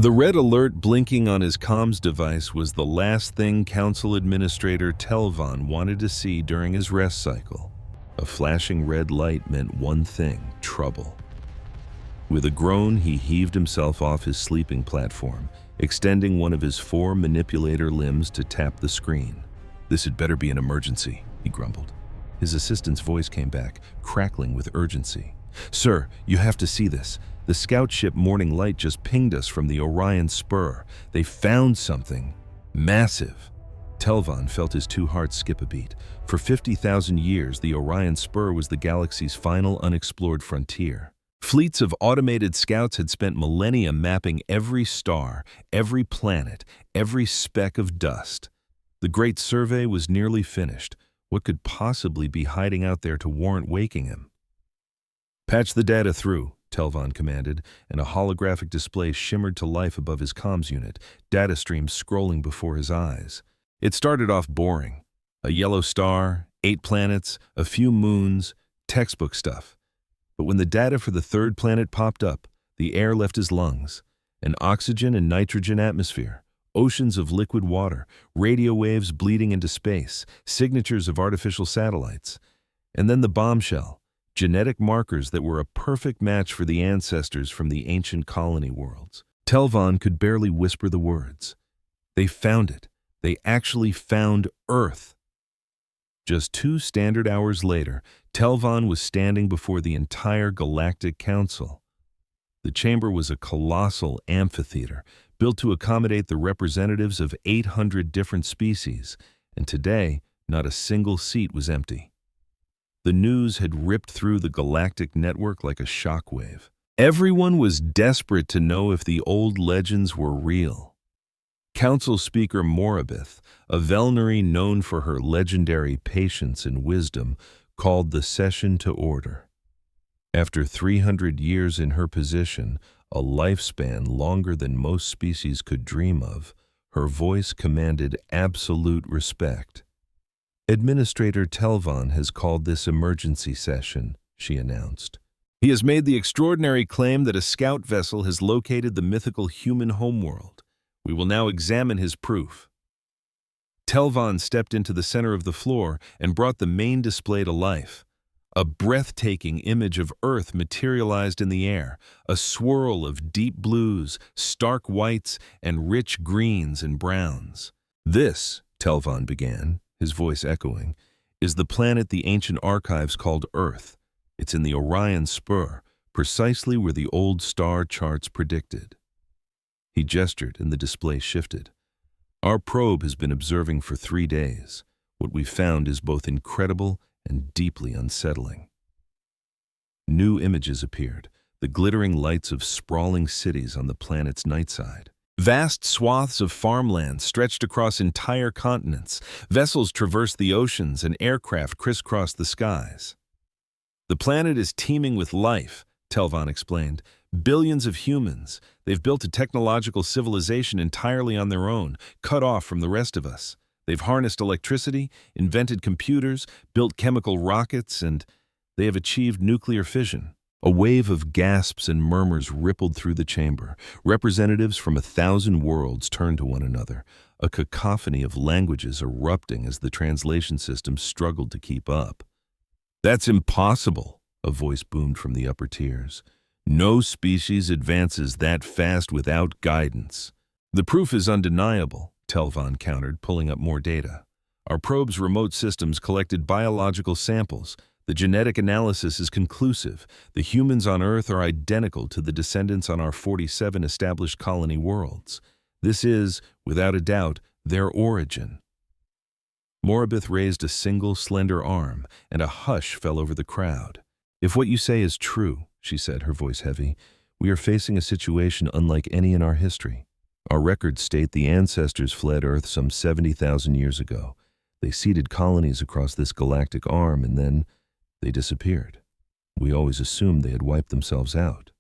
The red alert blinking on his comms device was the last thing Council Administrator Telvan wanted to see during his rest cycle. A flashing red light meant one thing: trouble. With a groan, he heaved himself off his sleeping platform, extending one of his 4 manipulator limbs to tap the screen. "This had better be an emergency," he grumbled. His assistant's voice came back, crackling with urgency. "Sir, you have to see this. The scout ship Morning Light just pinged us from the Orion Spur. They found something massive." Telvan felt his 2 hearts skip a beat. For 50,000 years, the Orion Spur was the galaxy's final unexplored frontier. Fleets of automated scouts had spent millennia mapping every star, every planet, every speck of dust. The Great Survey was nearly finished. What could possibly be hiding out there to warrant waking him? "Patch the data through," Telvan commanded, and a holographic display shimmered to life above his comms unit, data streams scrolling before his eyes. It started off boring. A yellow star, 8 planets, a few moons, textbook stuff. But when the data for the 3rd planet popped up, the air left his lungs. An oxygen and nitrogen atmosphere, oceans of liquid water, radio waves bleeding into space, signatures of artificial satellites. And then the bombshell: genetic markers that were a perfect match for the ancestors from the ancient colony worlds. Telvan could barely whisper the words. They found it. They actually found Earth. Just 2 standard hours later, Telvan was standing before the entire Galactic Council. The chamber was a colossal amphitheater, built to accommodate the representatives of 800 different species, and today, not a single seat was empty. The news had ripped through the galactic network like a shockwave. Everyone was desperate to know if the old legends were real. Council Speaker Morabith, a Velnari known for her legendary patience and wisdom, called the session to order. After 300 years in her position, a lifespan longer than most species could dream of, her voice commanded absolute respect. "Administrator Telvan has called this emergency session," she announced. "He has made the extraordinary claim that a scout vessel has located the mythical human homeworld. We will now examine his proof." Telvan stepped into the center of the floor and brought the main display to life. A breathtaking image of Earth materialized in the air, a swirl of deep blues, stark whites, and rich greens and browns. "This," Telvan began, his voice echoing, "is the planet the ancient archives called Earth. It's in the Orion Spur, precisely where the old star charts predicted." He gestured and the display shifted. "Our probe has been observing for 3 days. What we found is both incredible and deeply unsettling." New images appeared, the glittering lights of sprawling cities on the planet's night side. Vast swaths of farmland stretched across entire continents. Vessels traversed the oceans and aircraft crisscrossed the skies. "The planet is teeming with life," Telvan explained. "Billions of humans. They've built a technological civilization entirely on their own, cut off from the rest of us. They've harnessed electricity, invented computers, built chemical rockets, and they have achieved nuclear fission." A wave of gasps and murmurs rippled through the chamber. Representatives from 1,000 worlds turned to one another, a cacophony of languages erupting as the translation system struggled to keep up. "That's impossible," a voice boomed from the upper tiers. "No species advances that fast without guidance." "The proof is undeniable," Telvan countered, pulling up more data. "Our probe's remote systems collected biological samples. The genetic analysis is conclusive. The humans on Earth are identical to the descendants on our 47 established colony worlds. This is, without a doubt, their origin." Morabith raised a single slender arm, and a hush fell over the crowd. "If what you say is true," she said, her voice heavy, "we are facing a situation unlike any in our history. Our records state the ancestors fled Earth some 70,000 years ago. They seeded colonies across this galactic arm, and then they disappeared. We always assumed they had wiped themselves out."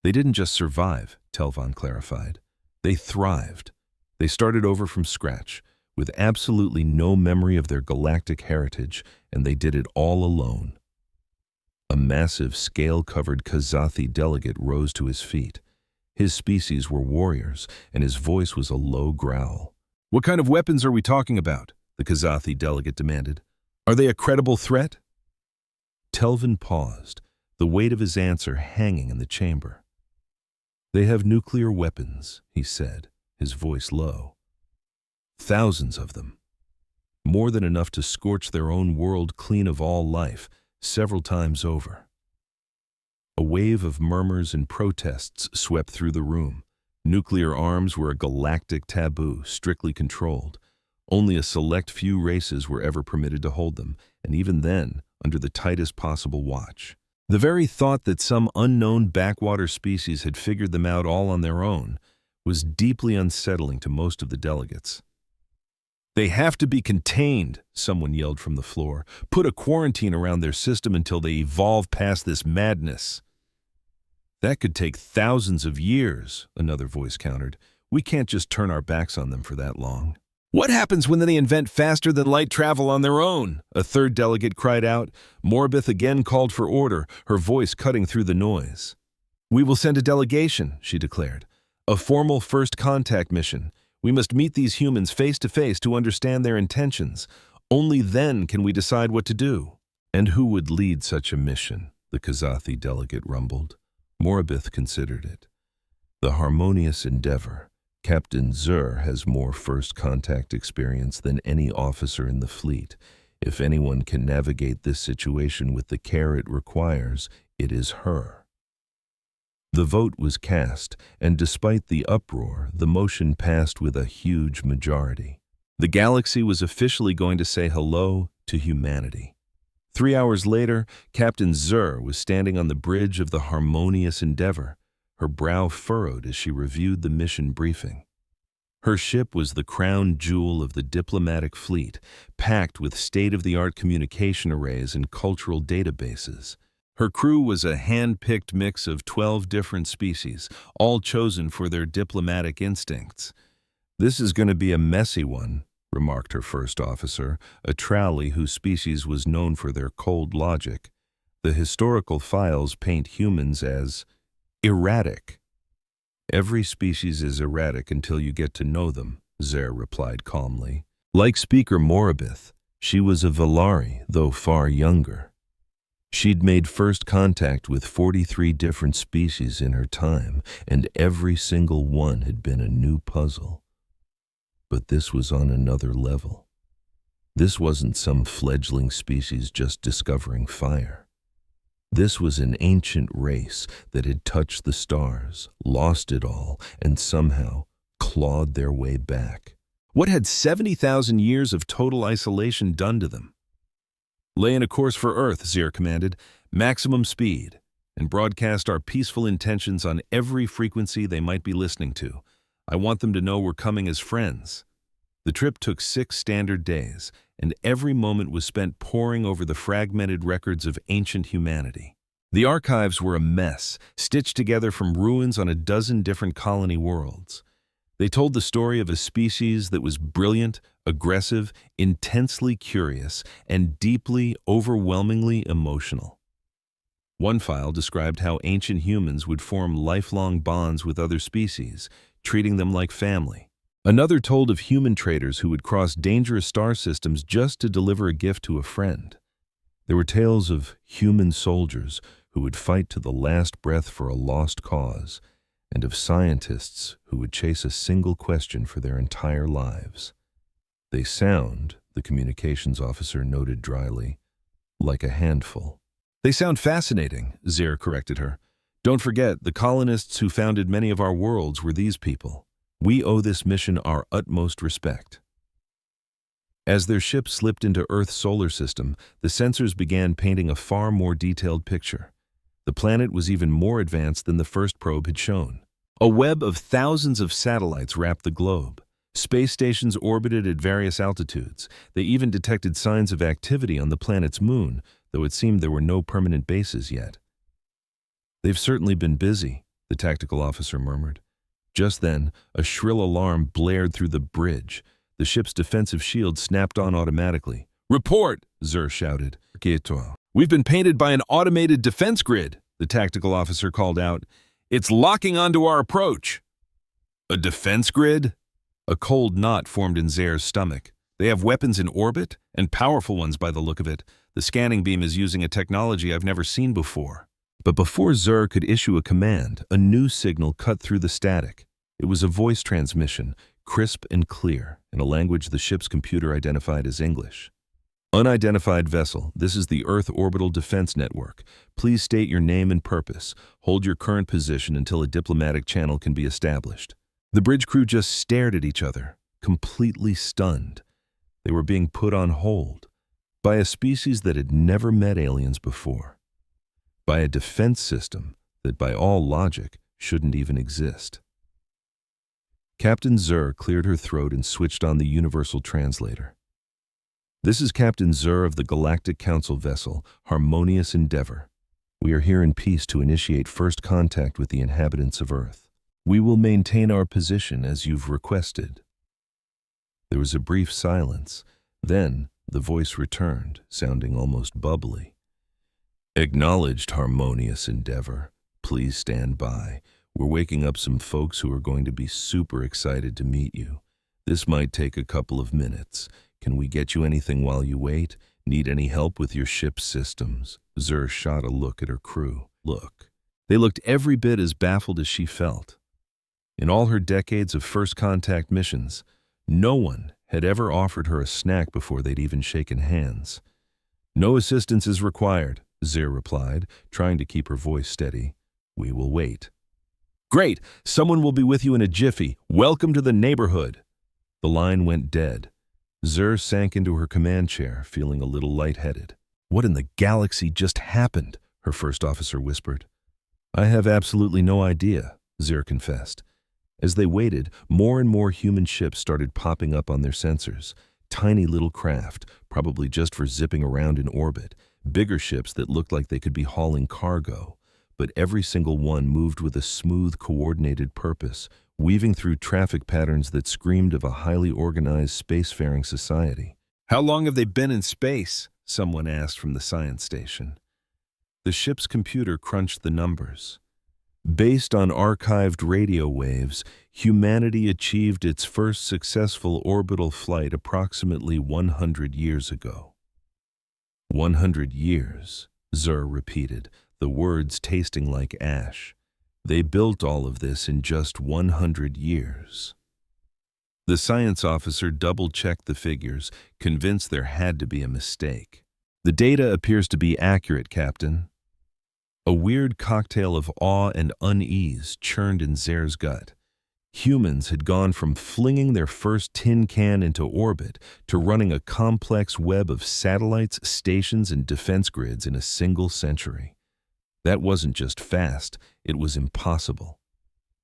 "They didn't just survive," Telvan clarified. "They thrived. They started over from scratch, with absolutely no memory of their galactic heritage, and they did it all alone." A massive, scale-covered Kazathi delegate rose to his feet. His species were warriors, and his voice was a low growl. "What kind of weapons are we talking about?" the Kazathi delegate demanded. "Are they a credible threat?" Telvin paused, the weight of his answer hanging in the chamber. "They have nuclear weapons," he said, his voice low. "Thousands of them. More than enough to scorch their own world clean of all life, several times over." A wave of murmurs and protests swept through the room. Nuclear arms were a galactic taboo, strictly controlled. Only a select few races were ever permitted to hold them, and even then, under the tightest possible watch. The very thought that some unknown backwater species had figured them out all on their own was deeply unsettling to most of the delegates. "They have to be contained," someone yelled from the floor. "Put a quarantine around their system until they evolve past this madness." "That could take thousands of years," another voice countered. "We can't just turn our backs on them for that long." "What happens when they invent faster-than-light travel on their own?" a third delegate cried out. Morbith again called for order, her voice cutting through the noise. "We will send a delegation," she declared. "A formal first contact mission. We must meet these humans face-to-face to understand their intentions. Only then can we decide what to do." "And who would lead such a mission?" the Kazathi delegate rumbled. Morbith considered it. "The harmonious endeavor. Captain Zur has more first contact experience than any officer in the fleet. If anyone can navigate this situation with the care it requires, it is her." The vote was cast, and despite the uproar, the motion passed with a huge majority. The galaxy was officially going to say hello to humanity. 3 hours later, Captain Zur was standing on the bridge of the harmonious endeavor, her brow furrowed as she reviewed the mission briefing. Her ship was the crown jewel of the diplomatic fleet, packed with state-of-the-art communication arrays and cultural databases. Her crew was a hand-picked mix of 12 different species, all chosen for their diplomatic instincts. "This is going to be a messy one," remarked her first officer, a Trowley whose species was known for their cold logic. "The historical files paint humans as erratic." "Every species is erratic until you get to know them," Zer replied calmly. Like Speaker Morabith, she was a Valari, though far younger. She'd made first contact with 43 different species in her time, and every single one had been a new puzzle. But this was on another level. This wasn't some fledgling species just discovering fire. This was an ancient race that had touched the stars, lost it all, and somehow clawed their way back. What had 70,000 years of total isolation done to them? "Lay in a course for Earth," Zir commanded, "maximum speed, and broadcast our peaceful intentions on every frequency they might be listening to. I want them to know we're coming as friends." The trip took 6 standard days, and every moment was spent poring over the fragmented records of ancient humanity. The archives were a mess, stitched together from ruins on a dozen different colony worlds. They told the story of a species that was brilliant, aggressive, intensely curious, and deeply, overwhelmingly emotional. One file described how ancient humans would form lifelong bonds with other species, treating them like family. Another told of human traders who would cross dangerous star systems just to deliver a gift to a friend. There were tales of human soldiers who would fight to the last breath for a lost cause, and of scientists who would chase a single question for their entire lives. "They sound," the communications officer noted dryly, "like a handful." "They sound fascinating," Zir corrected her. "Don't forget, the colonists who founded many of our worlds were these people. We owe this mission our utmost respect." As their ship slipped into Earth's solar system, the sensors began painting a far more detailed picture. The planet was even more advanced than the first probe had shown. A web of thousands of satellites wrapped the globe. Space stations orbited at various altitudes. They even detected signs of activity on the planet's moon, though it seemed there were no permanent bases yet. "They've certainly been busy," the tactical officer murmured. Just then, a shrill alarm blared through the bridge. The ship's defensive shield snapped on automatically. "Report!" Zur shouted. "We've been painted by an automated defense grid," the tactical officer called out. It's locking onto our approach. A defense grid? A cold knot formed in Zare's stomach. They have weapons in orbit, and powerful ones by the look of it. The scanning beam is using a technology I've never seen before. But before Zare could issue a command, a new signal cut through the static. It was a voice transmission, crisp and clear, in a language the ship's computer identified as English. Unidentified vessel, this is the Earth Orbital Defense Network. Please state your name and purpose. Hold your current position until a diplomatic channel can be established. The bridge crew just stared at each other, completely stunned. They were being put on hold by a species that had never met aliens before, by a defense system that by all logic shouldn't even exist. Captain Zare cleared her throat and switched on the universal translator. This is Captain Zare of the Galactic Council vessel, Harmonious Endeavor. We are here in peace to initiate first contact with the inhabitants of Earth. We will maintain our position as you've requested. There was a brief silence. Then the voice returned, sounding almost bubbly. Acknowledged, Harmonious Endeavor. Please stand by. We're waking up some folks who are going to be super excited to meet you. This might take a couple of minutes. Can we get you anything while you wait? Need any help with your ship's systems? Zare shot a look at her crew. Look. They looked every bit as baffled as she felt. In all her decades of first contact missions, no one had ever offered her a snack before they'd even shaken hands. No assistance is required, Zare replied, trying to keep her voice steady. We will wait. Great! Someone will be with you in a jiffy. Welcome to the neighborhood. The line went dead. Zare sank into her command chair, feeling a little lightheaded. What in the galaxy just happened? Her first officer whispered. I have absolutely no idea, Zare confessed. As they waited, more and more human ships started popping up on their sensors. Tiny little craft, probably just for zipping around in orbit. Bigger ships that looked like they could be hauling cargo. But every single one moved with a smooth, coordinated purpose, weaving through traffic patterns that screamed of a highly organized spacefaring society. How long have they been in space? Someone asked from the science station. The ship's computer crunched the numbers. Based on archived radio waves, humanity achieved its first successful orbital flight approximately 100 years ago. 100 years, Zare repeated, the words tasting like ash. They built all of this in just 100 years. The science officer double-checked the figures, convinced there had to be a mistake. The data appears to be accurate, Captain. A weird cocktail of awe and unease churned in Zare's gut. Humans had gone from flinging their first tin can into orbit to running a complex web of satellites, stations, and defense grids in a single century. That wasn't just fast, it was impossible.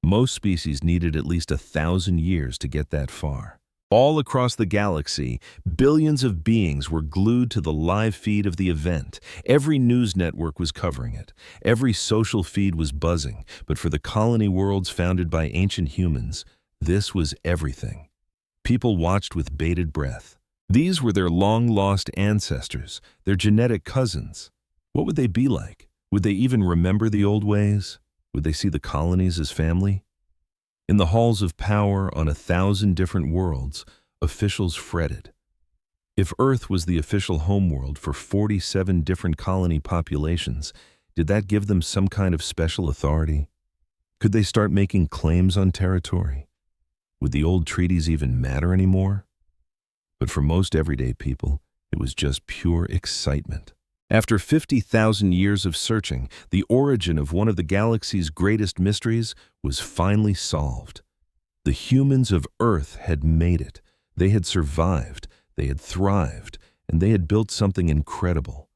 Most species needed at least 1,000 years to get that far. All across the galaxy, billions of beings were glued to the live feed of the event. Every news network was covering it. Every social feed was buzzing. But for the colony worlds founded by ancient humans, this was everything. People watched with bated breath. These were their long-lost ancestors, their genetic cousins. What would they be like? Would they even remember the old ways? Would they see the colonies as family? In the halls of power on 1,000 different worlds, officials fretted. If Earth was the official homeworld for 47 different colony populations, did that give them some kind of special authority? Could they start making claims on territory? Would the old treaties even matter anymore? But for most everyday people, it was just pure excitement. After 50,000 years of searching, the origin of one of the galaxy's greatest mysteries was finally solved. The humans of Earth had made it. They had survived, they had thrived, and they had built something incredible.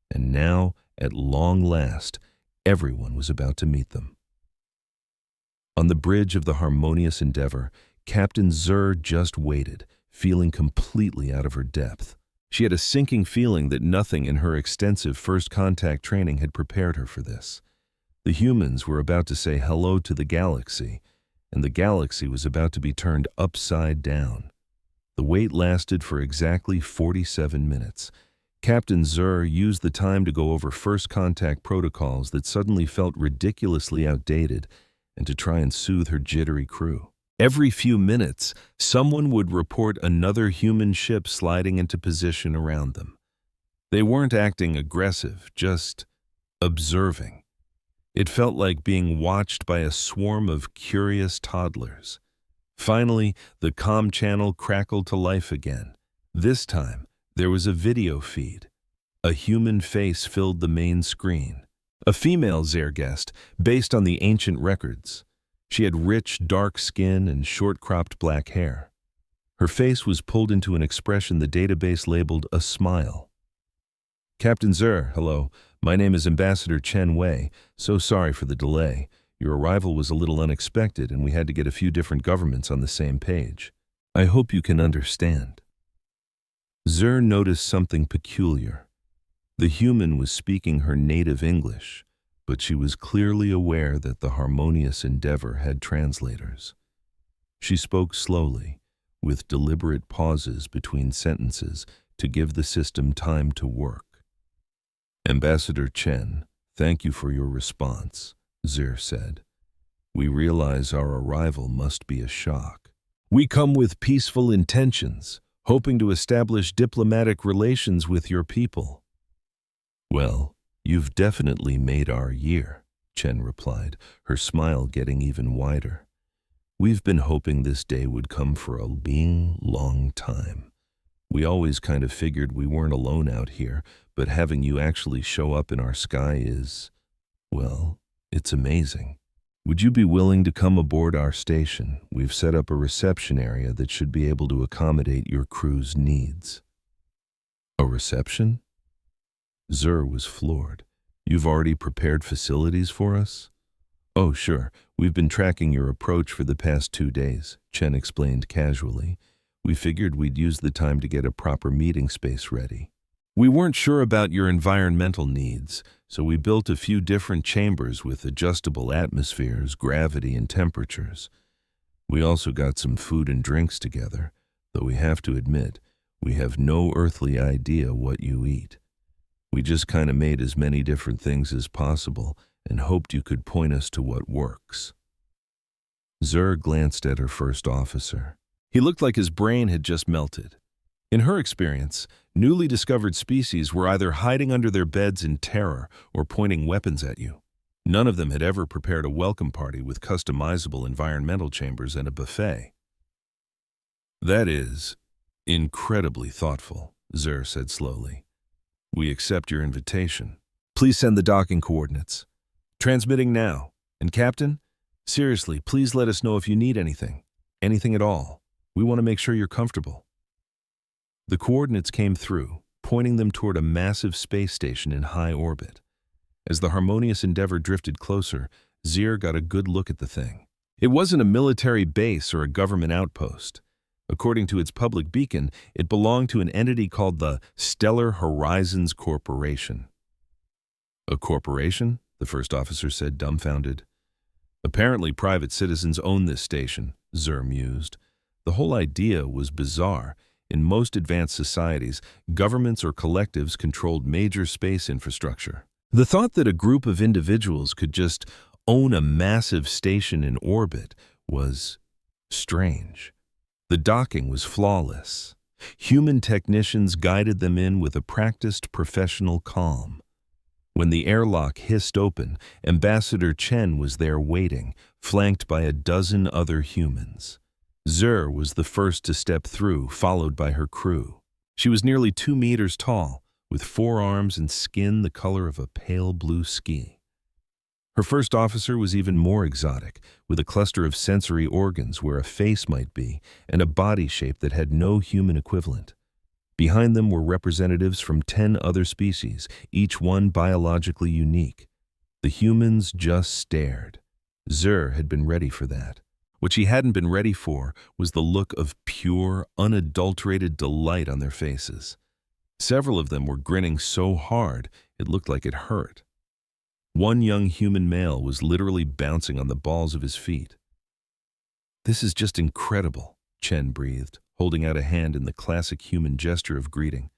And now, at long last, everyone was about to meet them. On the bridge of the Harmonious Endeavor, Captain Zare just waited, feeling completely out of her depth. She had a sinking feeling that nothing in her extensive first contact training had prepared her for this. The humans were about to say hello to the galaxy, and the galaxy was about to be turned upside down. The wait lasted for exactly 47 minutes. Captain Zare used the time to go over first contact protocols that suddenly felt ridiculously outdated and to try and soothe her jittery crew. Every few minutes, someone would report another human ship sliding into position around them. They weren't acting aggressive, just observing. It felt like being watched by a swarm of curious toddlers. Finally, the comm channel crackled to life again. This time, there was a video feed. A human face filled the main screen. A female Zeergast, based on the ancient records. She had rich, dark skin and short-cropped black hair. Her face was pulled into an expression the database labeled a smile. Captain Zer, hello. My name is Ambassador Chen Wei. So sorry for the delay. Your arrival was a little unexpected and we had to get a few different governments on the same page. I hope you can understand. Zer noticed something peculiar. The human was speaking her native English, but she was clearly aware that the harmonious endeavor had translators. She spoke slowly, with deliberate pauses between sentences to give the system time to work. Ambassador Chen, thank you for your response, Zer said. We realize our arrival must be a shock. We come with peaceful intentions, hoping to establish diplomatic relations with your people. Well, you've definitely made our year, Chen replied, her smile getting even wider. We've been hoping this day would come for a long time. We always kind of figured we weren't alone out here, but having you actually show up in our sky is, well, it's amazing. Would you be willing to come aboard our station? We've set up a reception area that should be able to accommodate your crew's needs. A reception? Zer was floored. You've already prepared facilities for us? Oh, sure. We've been tracking your approach for the past 2 days, Chen explained casually. We figured we'd use the time to get a proper meeting space ready. We weren't sure about your environmental needs, so we built a few different chambers with adjustable atmospheres, gravity, and temperatures. We also got some food and drinks together, though we have to admit, we have no earthly idea what you eat. We just kind of made as many different things as possible and hoped you could point us to what works. Zer glanced at her first officer. He looked like his brain had just melted. In her experience, newly discovered species were either hiding under their beds in terror or pointing weapons at you. None of them had ever prepared a welcome party with customizable environmental chambers and a buffet. That is incredibly thoughtful, Zer said slowly. We accept your invitation. Please send the docking coordinates. Transmitting now. And Captain, seriously, please let us know if you need anything. Anything at all. We want to make sure you're comfortable. The coordinates came through, pointing them toward a massive space station in high orbit. As the harmonious endeavor drifted closer, Zer got a good look at the thing. It wasn't a military base or a government outpost. According to its public beacon, it belonged to an entity called the Stellar Horizons Corporation. A corporation? The first officer said, dumbfounded. Apparently private citizens own this station, Zer mused. The whole idea was bizarre. In most advanced societies, governments or collectives controlled major space infrastructure. The thought that a group of individuals could just own a massive station in orbit was strange. The docking was flawless. Human technicians guided them in with a practiced professional calm. When the airlock hissed open, Ambassador Chen was there waiting, flanked by a dozen other humans. Zer was the first to step through, followed by her crew. She was nearly 2 meters tall, with 4 arms and skin the color of a pale blue ski. Her first officer was even more exotic, with a cluster of sensory organs where a face might be, and a body shape that had no human equivalent. Behind them were representatives from 10 other species, each one biologically unique. The humans just stared. Zer had been ready for that. What she hadn't been ready for was the look of pure, unadulterated delight on their faces. Several of them were grinning so hard it looked like it hurt. One young human male was literally bouncing on the balls of his feet. This is just incredible, Chen breathed, holding out a hand in the classic human gesture of greeting.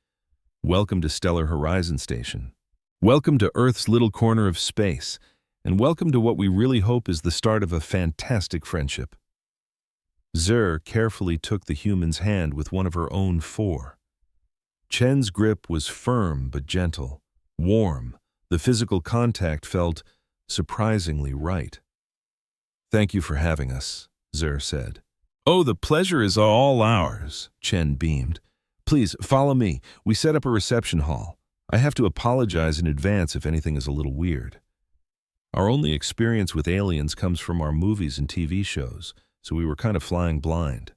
Welcome to Stellar Horizon Station. Welcome to Earth's little corner of space. and welcome to what we really hope is the start of a fantastic friendship." Zer carefully took the human's hand with one of her own four. Chen's grip was firm but gentle, warm. The physical contact felt surprisingly right. "Thank you for having us," Zer said. "Oh, the pleasure is all ours," Chen beamed. "Please, follow me. We set up a reception hall. I have to apologize in advance if anything is a little weird. Our only experience with aliens comes from our movies and TV shows, so we were kind of flying blind."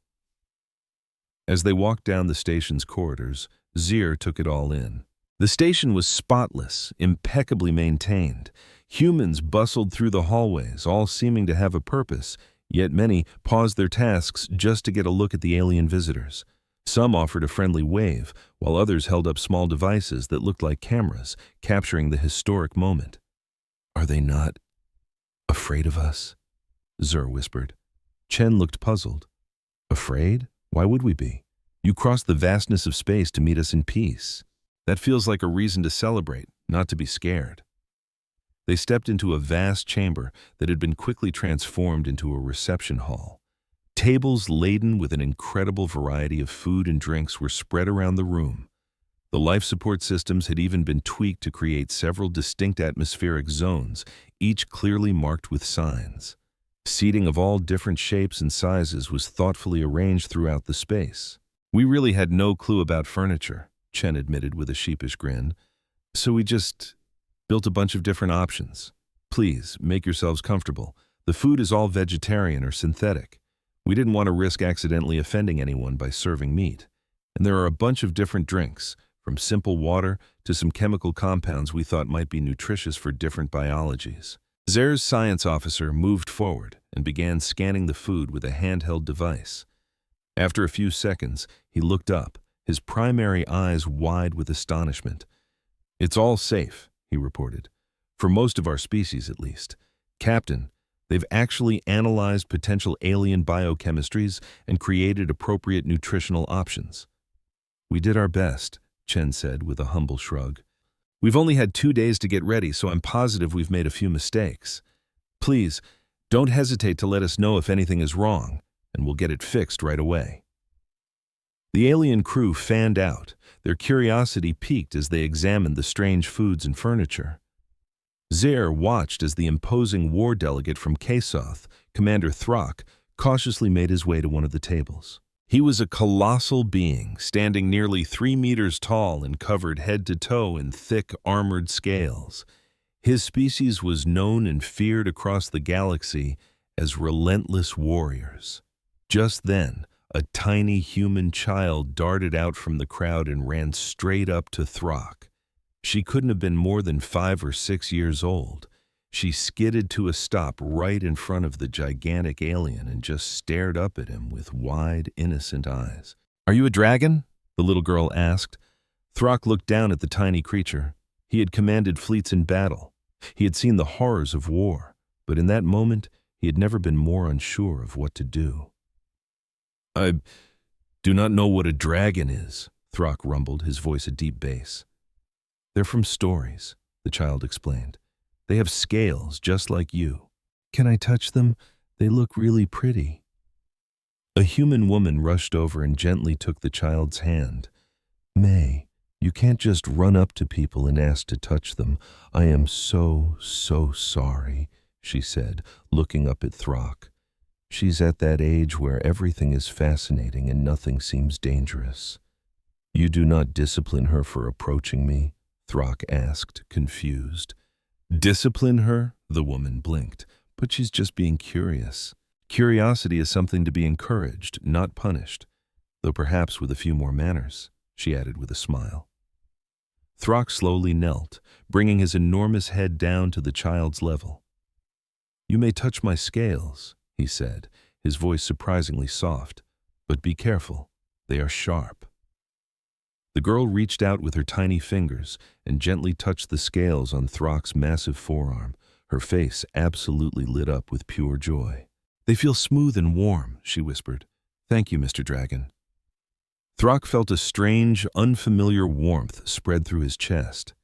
As they walked down the station's corridors, Zer took it all in. The station was spotless, impeccably maintained. Humans bustled through the hallways, all seeming to have a purpose, yet many paused their tasks just to get a look at the alien visitors. Some offered a friendly wave, while others held up small devices that looked like cameras, capturing the historic moment. "Are they not afraid of us?" Zer whispered. Chen looked puzzled. "Afraid? Why would we be? You crossed the vastness of space to meet us in peace. That feels like a reason to celebrate, not to be scared." They stepped into a vast chamber that had been quickly transformed into a reception hall. Tables laden with an incredible variety of food and drinks were spread around the room. The life support systems had even been tweaked to create several distinct atmospheric zones, each clearly marked with signs. Seating of all different shapes and sizes was thoughtfully arranged throughout the space. "We really had no clue about furniture," Chen admitted with a sheepish grin. "So we just built a bunch of different options. Please, make yourselves comfortable. The food is all vegetarian or synthetic. We didn't want to risk accidentally offending anyone by serving meat. And there are a bunch of different drinks, from simple water to some chemical compounds we thought might be nutritious for different biologies." Zer's science officer moved forward and began scanning the food with a handheld device. After a few seconds, he looked up, his primary eyes wide with astonishment. "It's all safe," he reported. "For most of our species, at least. Captain, they've actually analyzed potential alien biochemistries and created appropriate nutritional options." "We did our best," Chen said with a humble shrug. "We've only had 2 days to get ready, so I'm positive we've made a few mistakes. Please, don't hesitate to let us know if anything is wrong, and we'll get it fixed right away." The alien crew fanned out, their curiosity piqued as they examined the strange foods and furniture. Zer watched as the imposing war delegate from Kasoth, Commander Throck, cautiously made his way to one of the tables. He was a colossal being, standing nearly 3 meters tall and covered head to toe in thick, armored scales. His species was known and feared across the galaxy as relentless warriors. Just then, a tiny human child darted out from the crowd and ran straight up to Throck. She couldn't have been more than 5 or 6 years old. She skidded to a stop right in front of the gigantic alien and just stared up at him with wide, innocent eyes. "Are you a dragon?" the little girl asked. Throck looked down at the tiny creature. He had commanded fleets in battle. He had seen the horrors of war, but in that moment, he had never been more unsure of what to do. "I do not know what a dragon is," Throck rumbled, his voice a deep bass. "They're from stories," the child explained. "They have scales just like you." "Can I touch them? They look really pretty." A human woman rushed over and gently took the child's hand. "May, you can't just run up to people and ask to touch them. I am so sorry," she said, looking up at Throck. "She's at that age where everything is fascinating and nothing seems dangerous." "You do not discipline her for approaching me?" Throck asked, confused. "Discipline her?" The woman blinked. "But she's just being curious. Curiosity is something to be encouraged, not punished. Though perhaps with a few more manners," she added with a smile. Throck slowly knelt, bringing his enormous head down to the child's level. "You may touch my scales," he said, his voice surprisingly soft. "But be careful, they are sharp." The girl reached out with her tiny fingers and gently touched the scales on Throck's massive forearm. Her face absolutely lit up with pure joy. "They feel smooth and warm," she whispered. "Thank you, Mr. Dragon." Throck felt a strange, unfamiliar warmth spread through his chest.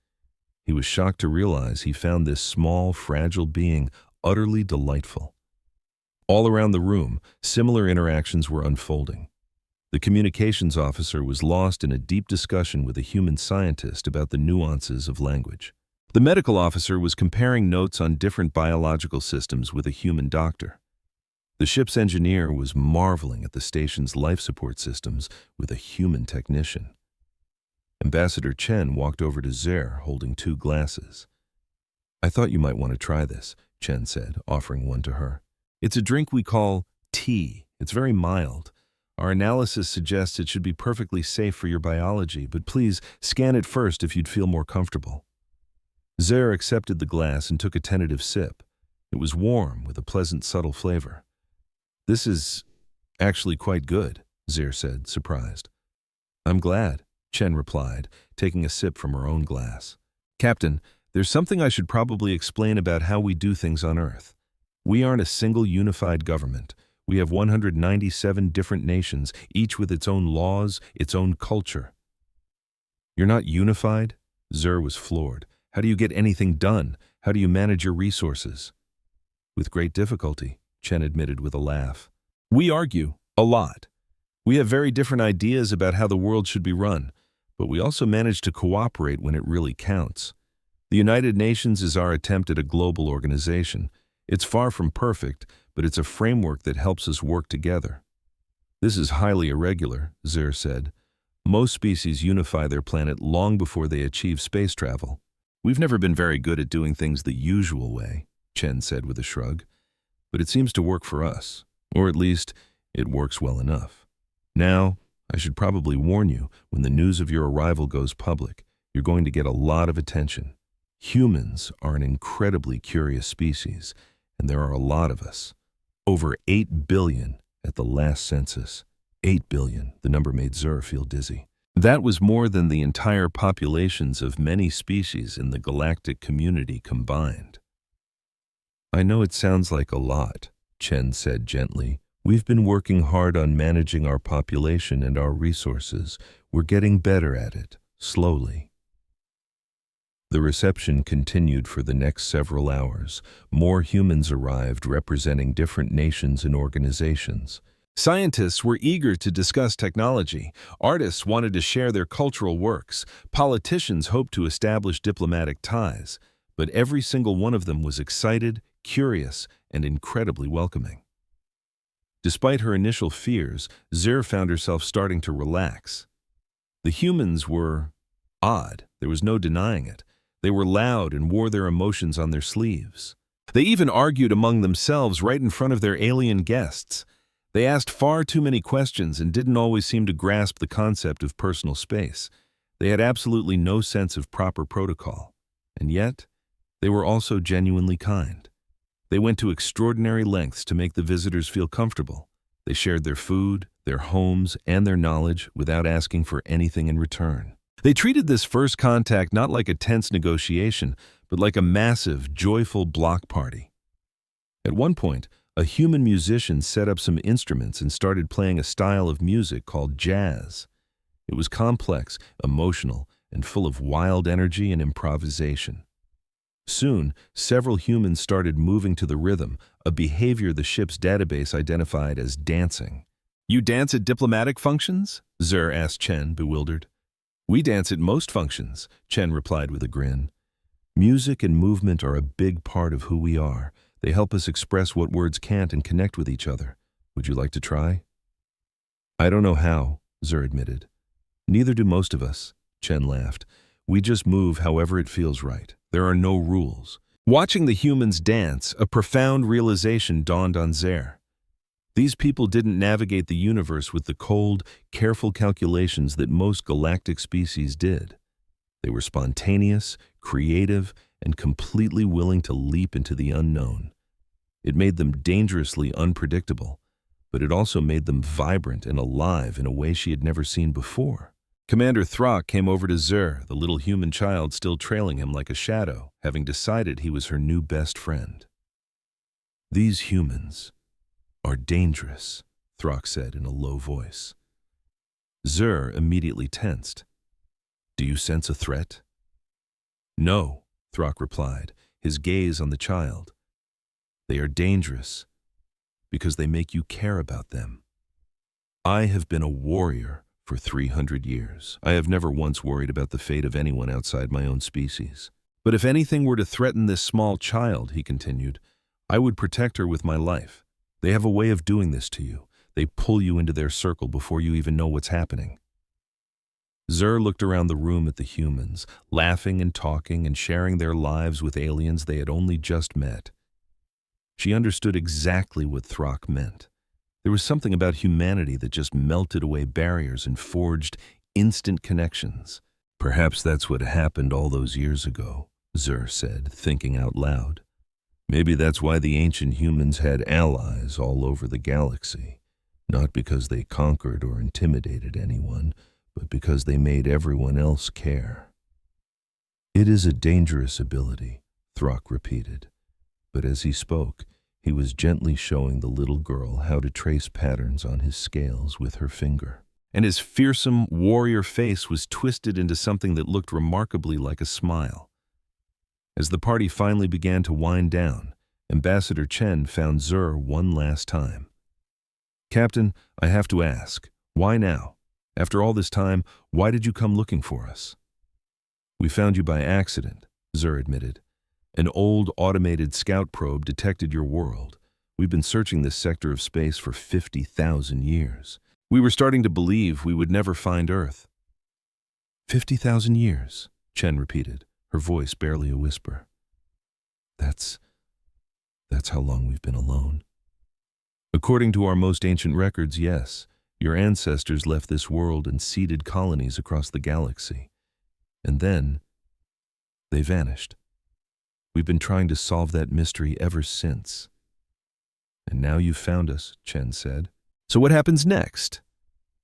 He was shocked to realize he found this small, fragile being utterly delightful. All around the room, similar interactions were unfolding. The communications officer was lost in a deep discussion with a human scientist about the nuances of language. The medical officer was comparing notes on different biological systems with a human doctor. The ship's engineer was marveling at the station's life support systems with a human technician. Ambassador Chen walked over to Zer, holding 2 glasses. "I thought you might want to try this," Chen said, offering one to her. "It's a drink we call tea. It's very mild. Our analysis suggests it should be perfectly safe for your biology, but please scan it first if you'd feel more comfortable." Zer accepted the glass and took a tentative sip. It was warm, with a pleasant, subtle flavor. "This is actually quite good," Zer said, surprised. "I'm glad," Chen replied, taking a sip from her own glass. "Captain, there's something I should probably explain about how we do things on Earth. We aren't a single unified government. We have 197 different nations, each with its own laws, its own culture." "You're not unified?" Zer was floored. "How do you get anything done? How do you manage your resources?" "With great difficulty," Chen admitted with a laugh. "We argue a lot. We have very different ideas about how the world should be run, but we also manage to cooperate when it really counts. The United Nations is our attempt at a global organization. It's far from perfect, but it's a framework that helps us work together." "This is highly irregular," Zer said. "Most species unify their planet long before they achieve space travel. We've never been very good at doing things the usual way," Chen said with a shrug. "But it seems to work for us, or at least it works well enough. Now, I should probably warn you, when the news of your arrival goes public, you're going to get a lot of attention. Humans are an incredibly curious species, and there are a lot of us. Over 8 billion at the last census. 8 billion, the number made Zer feel dizzy. That was more than the entire populations of many species in the galactic community combined." "I know it sounds like a lot," Chen said gently. "We've been working hard on managing our population and our resources. We're getting better at it, slowly." The reception continued for the next several hours. More humans arrived representing different nations and organizations. Scientists were eager to discuss technology. Artists wanted to share their cultural works. Politicians hoped to establish diplomatic ties. But every single one of them was excited, curious, and incredibly welcoming. Despite her initial fears, Zer found herself starting to relax. The humans were odd. There was no denying it. They were loud and wore their emotions on their sleeves. They even argued among themselves right in front of their alien guests. They asked far too many questions and didn't always seem to grasp the concept of personal space. They had absolutely no sense of proper protocol. And yet, they were also genuinely kind. They went to extraordinary lengths to make the visitors feel comfortable. They shared their food, their homes, and their knowledge without asking for anything in return. They treated this first contact not like a tense negotiation, but like a massive, joyful block party. At one point, a human musician set up some instruments and started playing a style of music called jazz. It was complex, emotional, and full of wild energy and improvisation. Soon, several humans started moving to the rhythm, a behavior the ship's database identified as dancing. "You dance at diplomatic functions?" Zer asked Chen, bewildered. "We dance at most functions," Chen replied with a grin. "Music and movement are a big part of who we are. They help us express what words can't and connect with each other. Would you like to try?" "I don't know how," Zer admitted. "Neither do most of us," Chen laughed. "We just move however it feels right. There are no rules." Watching the humans dance, a profound realization dawned on Zer. These people didn't navigate the universe with the cold, careful calculations that most galactic species did. They were spontaneous, creative, and completely willing to leap into the unknown. It made them dangerously unpredictable, but it also made them vibrant and alive in a way she had never seen before. Commander Throck came over to Zer, the little human child still trailing him like a shadow, having decided he was her new best friend. "These humans are dangerous," Throck said in a low voice. Zer immediately tensed. "Do you sense a threat?" No, Throck replied, his gaze on the child. They are dangerous because they make you care about them. I have been a warrior for 300 years. I have never once worried about the fate of anyone outside my own species. But if anything were to threaten this small child, he continued, I would protect her with my life. They have a way of doing this to you. They pull you into their circle before you even know what's happening. Zur looked around the room at the humans, laughing and talking and sharing their lives with aliens they had only just met. She understood exactly what Throck meant. There was something about humanity that just melted away barriers and forged instant connections. Perhaps that's what happened all those years ago, Zur said, thinking out loud. Maybe that's why the ancient humans had allies all over the galaxy, not because they conquered or intimidated anyone, but because they made everyone else care. It is a dangerous ability, Throck repeated, but as he spoke, he was gently showing the little girl how to trace patterns on his scales with her finger. And his fearsome warrior face was twisted into something that looked remarkably like a smile. As the party finally began to wind down, Ambassador Chen found Zur one last time. Captain, I have to ask, why now? After all this time, why did you come looking for us? We found you by accident, Zur admitted. An old automated scout probe detected your world. We've been searching this sector of space for 50,000 years. We were starting to believe we would never find Earth. 50,000 years, Chen repeated, her voice barely a whisper. That's how long we've been alone. According to our most ancient records, yes, your ancestors left this world and seeded colonies across the galaxy. And then, they vanished. We've been trying to solve that mystery ever since. And now you've found us, Chen said. So what happens next?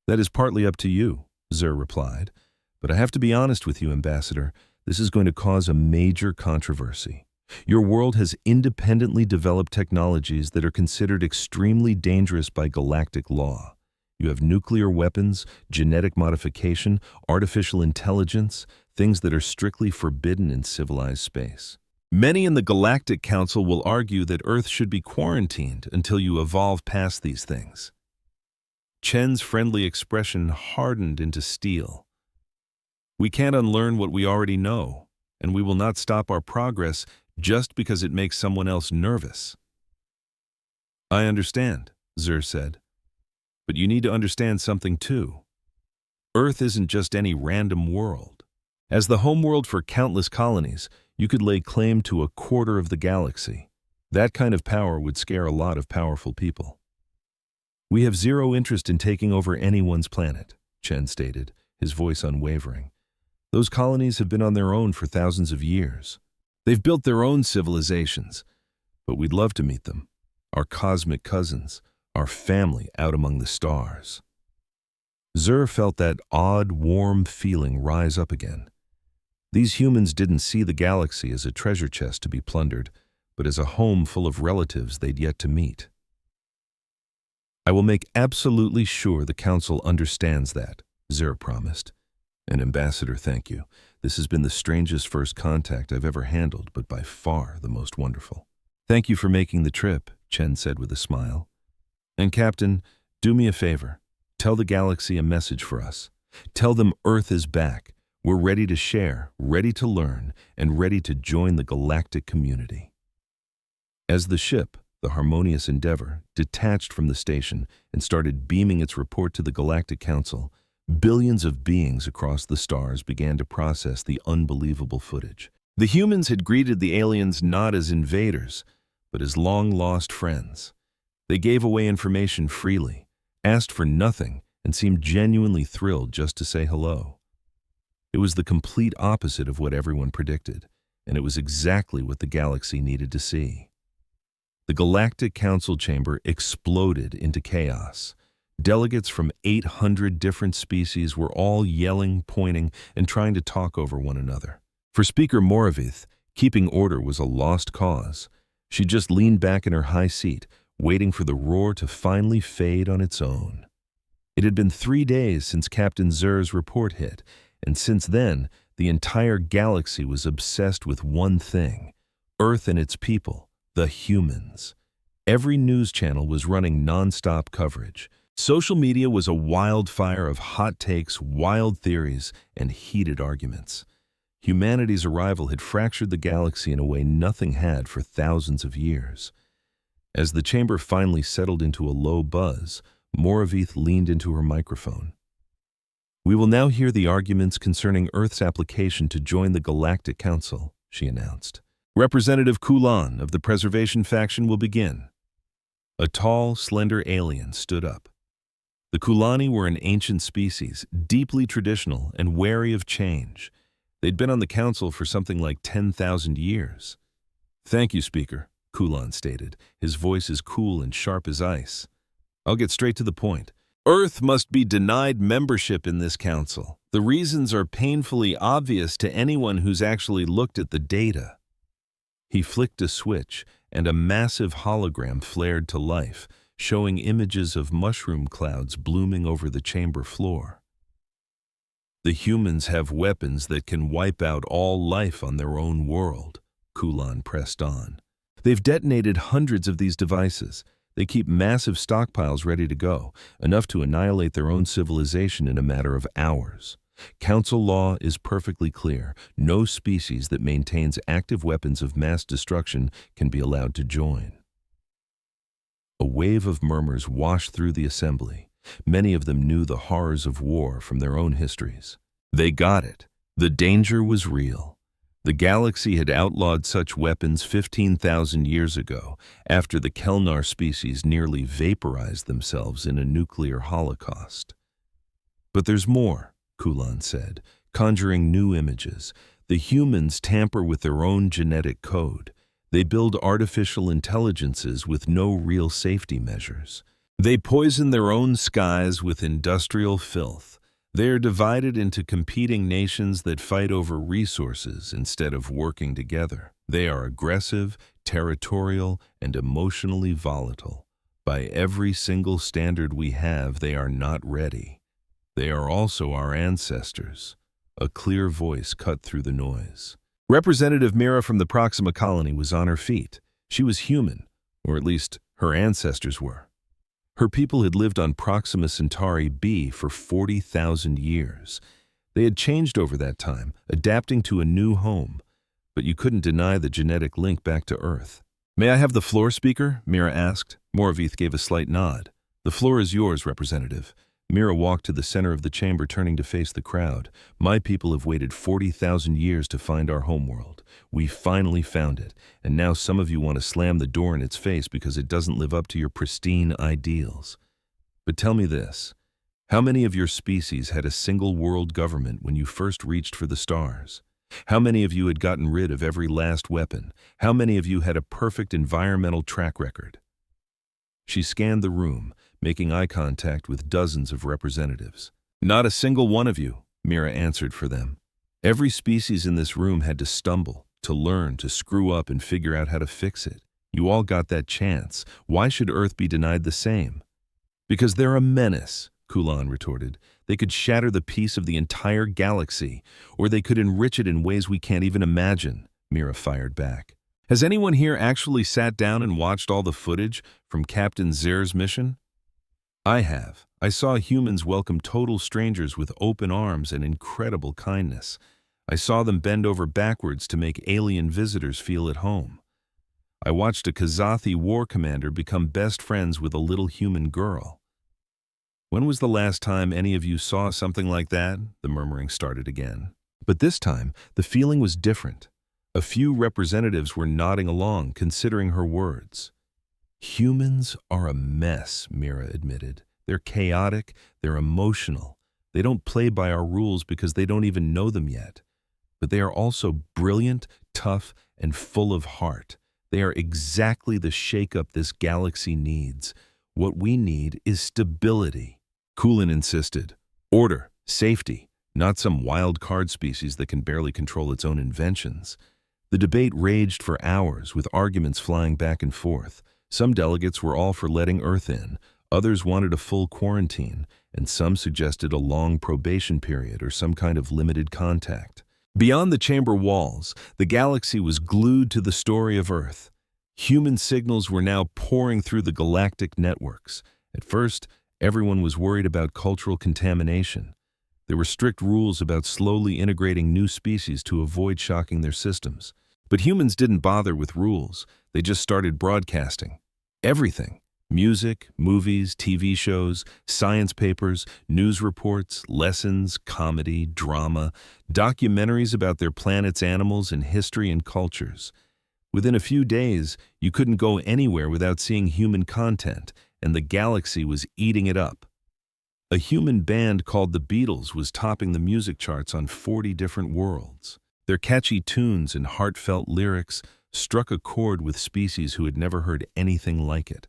That is partly up to you, Zur replied. But I have to be honest with you, Ambassador. This is going to cause a major controversy. Your world has independently developed technologies that are considered extremely dangerous by galactic law. You have nuclear weapons, genetic modification, artificial intelligence, things that are strictly forbidden in civilized space. Many in the Galactic Council will argue that Earth should be quarantined until you evolve past these things. Chen's friendly expression hardened into steel. We can't unlearn what we already know, and we will not stop our progress just because it makes someone else nervous. I understand, Zur said. But you need to understand something too. Earth isn't just any random world. As the homeworld for countless colonies, you could lay claim to a quarter of the galaxy. That kind of power would scare a lot of powerful people. We have zero interest in taking over anyone's planet, Chen stated, his voice unwavering. Those colonies have been on their own for thousands of years. They've built their own civilizations, but we'd love to meet them, our cosmic cousins, our family out among the stars. Zur felt that odd, warm feeling rise up again. These humans didn't see the galaxy as a treasure chest to be plundered, but as a home full of relatives they'd yet to meet. I will make absolutely sure the Council understands that, Zur promised. And Ambassador, thank you. This has been the strangest first contact I've ever handled, but by far the most wonderful. Thank you for making the trip, Chen said with a smile. And Captain, do me a favor. Tell the galaxy a message for us. Tell them Earth is back. We're ready to share, ready to learn, and ready to join the galactic community. As the ship, the Harmonious Endeavor, detached from the station and started beaming its report to the Galactic Council, billions of beings across the stars began to process the unbelievable footage. The humans had greeted the aliens not as invaders, but as long-lost friends. They gave away information freely, asked for nothing, and seemed genuinely thrilled just to say hello. It was the complete opposite of what everyone predicted, and it was exactly what the galaxy needed to see. The Galactic Council chamber exploded into chaos. Delegates from 800 different species were all yelling, pointing, and trying to talk over one another. For Speaker Moravith, keeping order was a lost cause. She just leaned back in her high seat, waiting for the roar to finally fade on its own. It had been 3 days since Captain Zur's report hit, and since then, The entire galaxy was obsessed with one thing: Earth and its people, the humans. Every news channel was running non-stop coverage. Social media was a wildfire of hot takes, wild theories, and heated arguments. Humanity's arrival had fractured the galaxy in a way nothing had for thousands of years. As the chamber finally settled into a low buzz, Moravith leaned into her microphone. "We will now hear the arguments concerning Earth's application to join the Galactic Council," she announced. "Representative Kulan of the Preservation faction will begin." A tall, slender alien stood up. The Kulani were an ancient species, deeply traditional and wary of change. They'd been on the council for something like 10,000 years. "Thank you, Speaker," Kulan stated, his voice as cool and sharp as ice. "I'll get straight to the point. Earth must be denied membership in this council. The reasons are painfully obvious to anyone who's actually looked at the data." He flicked a switch, and a massive hologram flared to life, showing images of mushroom clouds blooming over the chamber floor. "The humans have weapons that can wipe out all life on their own world," Kulan pressed on. "They've detonated hundreds of these devices. They keep massive stockpiles ready to go, enough to annihilate their own civilization in a matter of hours. Council law is perfectly clear. No species that maintains active weapons of mass destruction can be allowed to join." A wave of murmurs washed through the assembly. Many of them knew the horrors of war from their own histories. They got it. The danger was real. The galaxy had outlawed such weapons 15,000 years ago, after the Kelnar species nearly vaporized themselves in a nuclear holocaust. "But there's more," Kulan said, conjuring new images. "The humans tamper with their own genetic code. They build artificial intelligences with no real safety measures. They poison their own skies with industrial filth. They are divided into competing nations that fight over resources instead of working together. They are aggressive, territorial, and emotionally volatile. By every single standard we have, they are not ready. They are also our ancestors." A clear voice cut through the noise. Representative Mira from the Proxima colony was on her feet. She was human, or at least her ancestors were. Her people had lived on Proxima Centauri b for 40,000 years. They had changed over that time, adapting to a new home, but you couldn't deny the genetic link back to Earth. "May I have the floor, Speaker?" Mira asked. Moravith gave a slight nod. "The floor is yours, Representative." Mira walked to the center of the chamber, turning to face the crowd. "My people have waited 40,000 years to find our homeworld. We finally found it, and now some of you want to slam the door in its face because it doesn't live up to your pristine ideals. But tell me this, how many of your species had a single world government when you first reached for the stars? How many of you had gotten rid of every last weapon? How many of you had a perfect environmental track record?" She scanned the room, making eye contact with dozens of representatives. "Not a single one of you," Mira answered for them. "Every species in this room had to stumble, to learn, to screw up and figure out how to fix it. You all got that chance. Why should Earth be denied the same?" "Because they're a menace," Kulan retorted. "They could shatter the peace of the entire galaxy, or they could enrich it in ways we can't even imagine," Mira fired back. "Has anyone here actually sat down and watched all the footage from Captain Zer's mission?" "I have. I saw humans welcome total strangers with open arms and incredible kindness. I saw them bend over backwards to make alien visitors feel at home. I watched a Kazathi war commander become best friends with a little human girl." "When was the last time any of you saw something like that?" The murmuring started again. But this time, the feeling was different. A few representatives were nodding along, considering her words. "Humans are a mess," Mira admitted. "They're chaotic, they're emotional. They don't play by our rules because they don't even know them yet. But they are also brilliant, tough, and full of heart. They are exactly the shake-up this galaxy needs. What we need is stability." Kulan insisted. "Order, safety, not some wild card species that can barely control its own inventions." The debate raged for hours, with arguments flying back and forth. Some delegates were all for letting Earth in, others wanted a full quarantine, and some suggested a long probation period or some kind of limited contact. Beyond the chamber walls, the galaxy was glued to the story of Earth. Human signals were now pouring through the galactic networks. At first, everyone was worried about cultural contamination. There were strict rules about slowly integrating new species to avoid shocking their systems. But humans didn't bother with rules. They just started broadcasting. Everything. Music, movies, TV shows, science papers, news reports, lessons, comedy, drama, documentaries about their planet's animals and history and cultures. Within a few days, you couldn't go anywhere without seeing human content, and the galaxy was eating it up. A human band called the Beatles was topping the music charts on 40 different worlds. Their catchy tunes and heartfelt lyrics struck a chord with species who had never heard anything like it.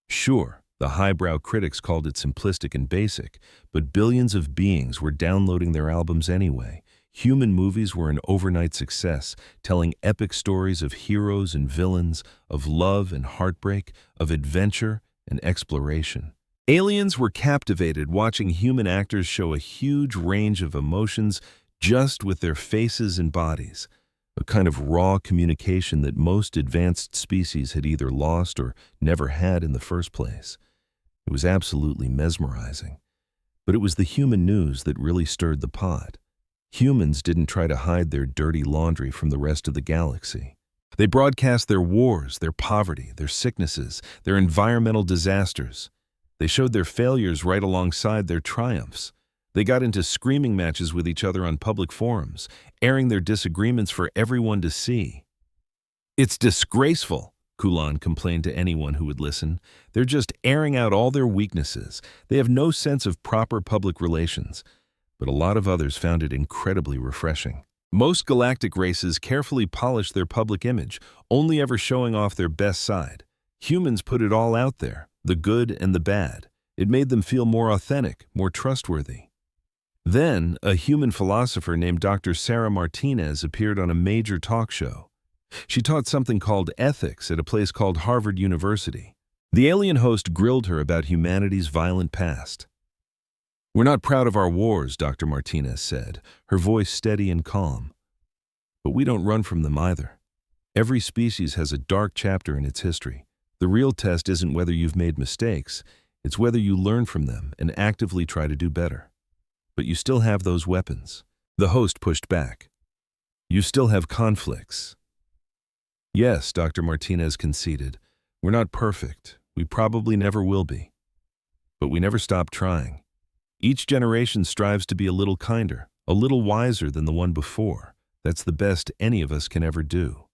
Sure, the highbrow critics called it simplistic and basic, but billions of beings were downloading their albums anyway. Human movies were an overnight success, telling epic stories of heroes and villains, of love and heartbreak, of adventure and exploration. Aliens were captivated watching human actors show a huge range of emotions just with their faces and bodies, a kind of raw communication that most advanced species had either lost or never had in the first place. It was absolutely mesmerizing. But it was the human news that really stirred the pot. Humans didn't try to hide their dirty laundry from the rest of the galaxy. They broadcast their wars, their poverty, their sicknesses, their environmental disasters. They showed their failures right alongside their triumphs. They got into screaming matches with each other on public forums, airing their disagreements for everyone to see. "It's disgraceful," Kulan complained to anyone who would listen. "They're just airing out all their weaknesses. They have no sense of proper public relations." But a lot of others found it incredibly refreshing. Most galactic races carefully polish their public image, only ever showing off their best side. Humans put it all out there, the good and the bad. It made them feel more authentic, more trustworthy. Then, a human philosopher named Dr. Sarah Martinez appeared on a major talk show. She taught something called ethics at a place called Harvard University. The alien host grilled her about humanity's violent past. "We're not proud of our wars," Dr. Martinez said, her voice steady and calm. "But we don't run from them either. Every species has a dark chapter in its history. The real test isn't whether you've made mistakes, it's whether you learn from them and actively try to do better. But you still have those weapons." The host pushed back. "You still have conflicts." "Yes," Dr. Martinez conceded. "We're not perfect. We probably never will be. But we never stop trying. Each generation strives to be a little kinder, a little wiser than the one before. That's the best any of us can ever do."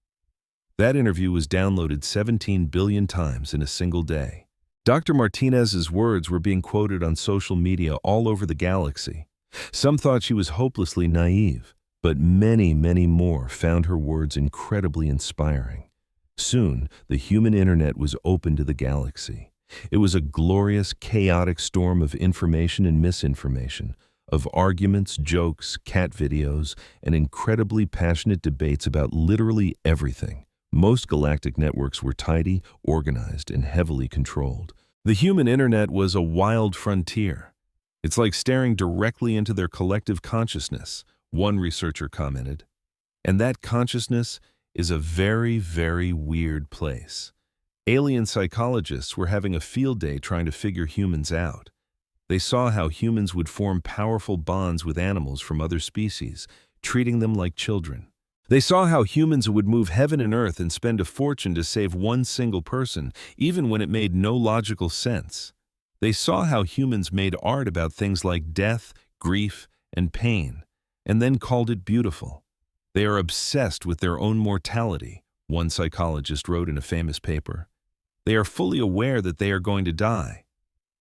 That interview was downloaded 17 billion times in a single day. Dr. Martinez's words were being quoted on social media all over the galaxy. Some thought she was hopelessly naive, but many, many more found her words incredibly inspiring. Soon, the human internet was open to the galaxy. It was a glorious, chaotic storm of information and misinformation, of arguments, jokes, cat videos, and incredibly passionate debates about literally everything. Most galactic networks were tidy, organized, and heavily controlled. The human internet was a wild frontier. "It's like staring directly into their collective consciousness," one researcher commented. And that consciousness is a very, very weird place. Alien psychologists were having a field day trying to figure humans out. They saw how humans would form powerful bonds with animals from other species, treating them like children. They saw how humans would move heaven and earth and spend a fortune to save one single person, even when it made no logical sense. They saw how humans made art about things like death, grief, and pain, and then called it beautiful. "They are obsessed with their own mortality," one psychologist wrote in a famous paper. "They are fully aware that they are going to die.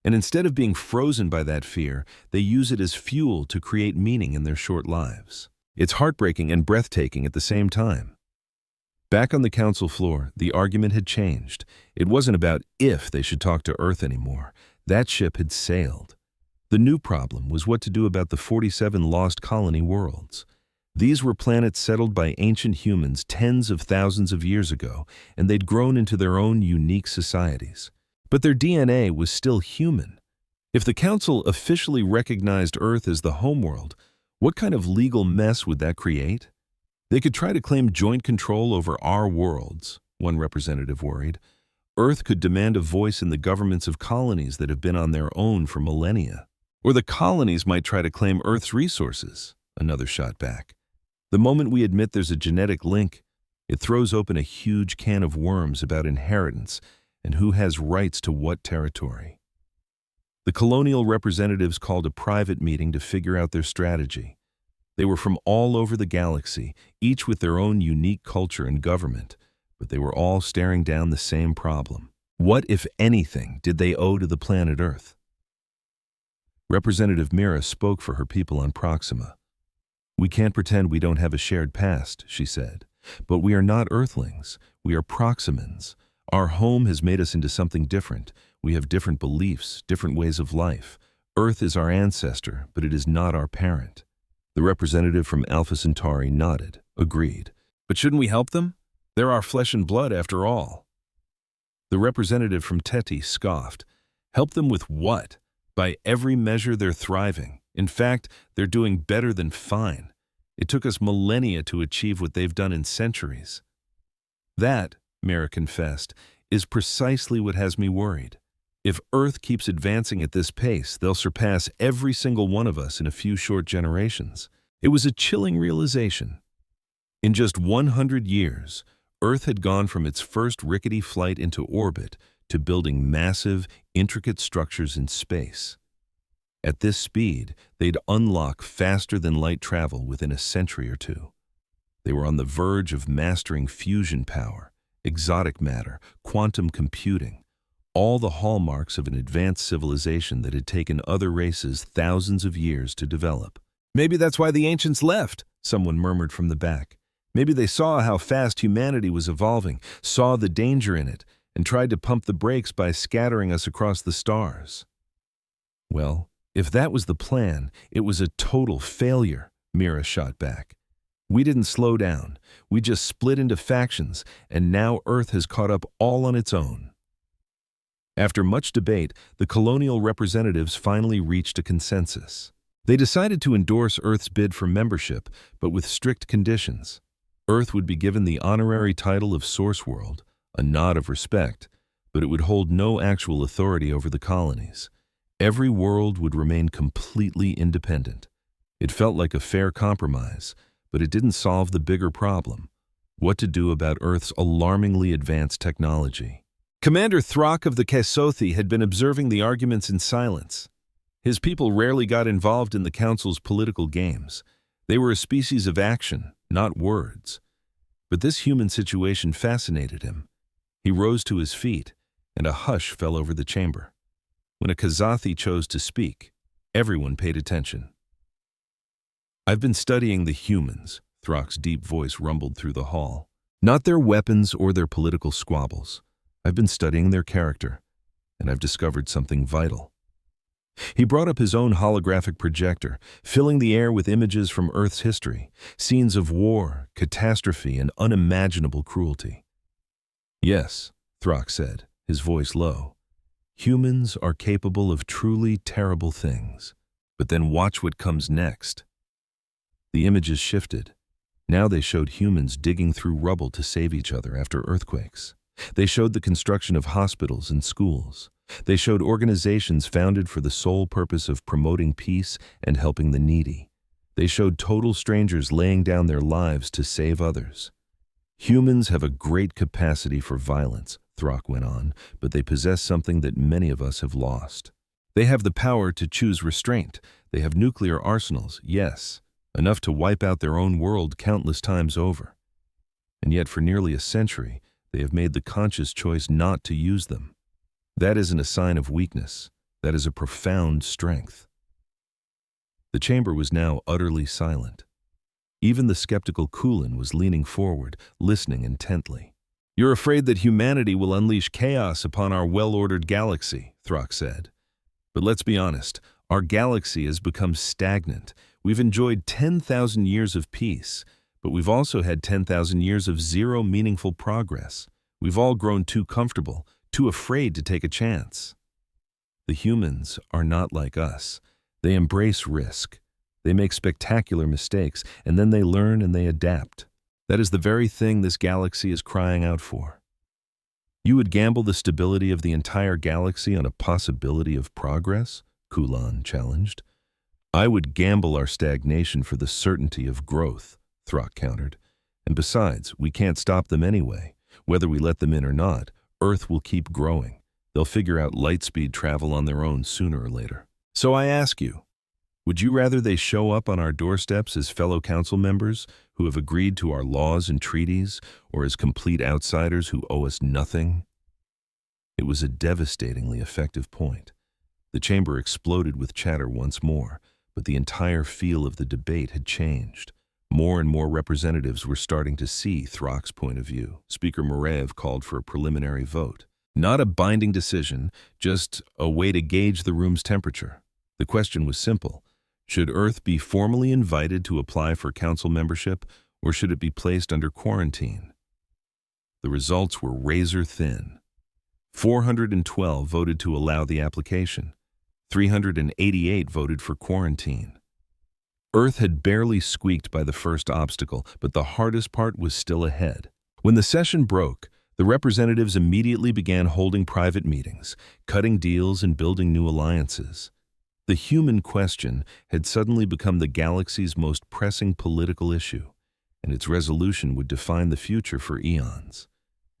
And instead of being frozen by that fear, they use it as fuel to create meaning in their short lives." It's heartbreaking and breathtaking at the same time. Back on the council floor, the argument had changed. It wasn't about if they should talk to Earth anymore. That ship had sailed. The new problem was what to do about the 47 lost colony worlds. These were planets settled by ancient humans tens of thousands of years ago, and they'd grown into their own unique societies. But their DNA was still human. If the Council officially recognized Earth as the homeworld, What kind of legal mess would that create? They could try to claim joint control over our worlds, one representative worried. Earth could demand a voice in the governments of colonies that have been on their own for millennia. Or the colonies might try to claim Earth's resources, another shot back. The moment we admit there's a genetic link, it throws open a huge can of worms about inheritance and who has rights to what territory. The colonial representatives called a private meeting to figure out their strategy. They were from all over the galaxy, each with their own unique culture and government, but they were all staring down the same problem. What, if anything, did they owe to the planet Earth? Representative Mira spoke for her people on Proxima. "We can't pretend we don't have a shared past," she said. "But we are not Earthlings. We are Proximans. Our home has made us into something different. We have different beliefs, different ways of life. Earth is our ancestor, but it is not our parent." The representative from Alpha Centauri nodded, agreed. "But shouldn't we help them? They're our flesh and blood after all." The representative from Teti scoffed. "Help them with what? By every measure they're thriving. In fact, they're doing better than fine. It took us millennia to achieve what they've done in centuries." "That," Mira confessed, "is precisely what has me worried. If Earth keeps advancing at this pace, they'll surpass every single one of us in a few short generations." It was a chilling realization. In just 100 years, Earth had gone from its first rickety flight into orbit to building massive, intricate structures in space. At this speed, they'd unlock faster than light travel within a century or two. They were on the verge of mastering fusion power, exotic matter, quantum computing, all the hallmarks of an advanced civilization that had taken other races thousands of years to develop. "Maybe that's why the ancients left," someone murmured from the back. "Maybe they saw how fast humanity was evolving, saw the danger in it, and tried to pump the brakes by scattering us across the stars." "Well, if that was the plan, it was a total failure," Mira shot back. "We didn't slow down. We just split into factions, and now Earth has caught up all on its own." After much debate, the colonial representatives finally reached a consensus. They decided to endorse Earth's bid for membership, but with strict conditions. Earth would be given the honorary title of Source World, a nod of respect, but it would hold no actual authority over the colonies. Every world would remain completely independent. It felt like a fair compromise, but it didn't solve the bigger problem: what to do about Earth's alarmingly advanced technology. Commander Throck of the Kesothi had been observing the arguments in silence. His people rarely got involved in the Council's political games. They were a species of action, not words. But this human situation fascinated him. He rose to his feet, and a hush fell over the chamber. When a Kesothi chose to speak, everyone paid attention. "I've been studying the humans," Throck's deep voice rumbled through the hall. "Not their weapons or their political squabbles. I've been studying their character, and I've discovered something vital." He brought up his own holographic projector, filling the air with images from Earth's history, scenes of war, catastrophe, and unimaginable cruelty. "Yes," Throck said, his voice low. "Humans are capable of truly terrible things. But then watch what comes next." The images shifted. Now they showed humans digging through rubble to save each other after earthquakes. They showed the construction of hospitals and schools. They showed organizations founded for the sole purpose of promoting peace and helping the needy. They showed total strangers laying down their lives to save others. "Humans have a great capacity for violence," Throck went on, "but they possess something that many of us have lost. They have the power to choose restraint. They have nuclear arsenals, yes, enough to wipe out their own world countless times over. And yet for nearly a century, they have made the conscious choice not to use them. That isn't a sign of weakness. That is a profound strength." The chamber was now utterly silent. Even the skeptical Kulin was leaning forward, listening intently. "You're afraid that humanity will unleash chaos upon our well-ordered galaxy," Throck said. "But let's be honest, our galaxy has become stagnant. We've enjoyed 10,000 years of peace, but we've also had 10,000 years of zero meaningful progress. We've all grown too comfortable, too afraid to take a chance. The humans are not like us. They embrace risk. They make spectacular mistakes, and then they learn and they adapt. That is the very thing this galaxy is crying out for. You would gamble the stability of the entire galaxy on a possibility of progress? Kulan challenged. I would gamble our stagnation for the certainty of growth, Throck countered. And besides, we can't stop them anyway. Whether we let them in or not, Earth will keep growing. They'll figure out light-speed travel on their own sooner or later. So I ask you, would you rather they show up on our doorsteps as fellow council members who have agreed to our laws and treaties, or as complete outsiders who owe us nothing? It was a devastatingly effective point. The chamber exploded with chatter once more, but the entire feel of the debate had changed. More and more representatives were starting to see Throck's point of view. Speaker Morev called for a preliminary vote. Not a binding decision, just a way to gauge the room's temperature. The question was simple. Should Earth be formally invited to apply for council membership, or should it be placed under quarantine? The results were razor thin. 412 voted to allow the application. 388 voted for quarantine. Earth had barely squeaked by the first obstacle, but the hardest part was still ahead. When the session broke, the representatives immediately began holding private meetings, cutting deals and building new alliances. The human question had suddenly become the galaxy's most pressing political issue, and its resolution would define the future for eons.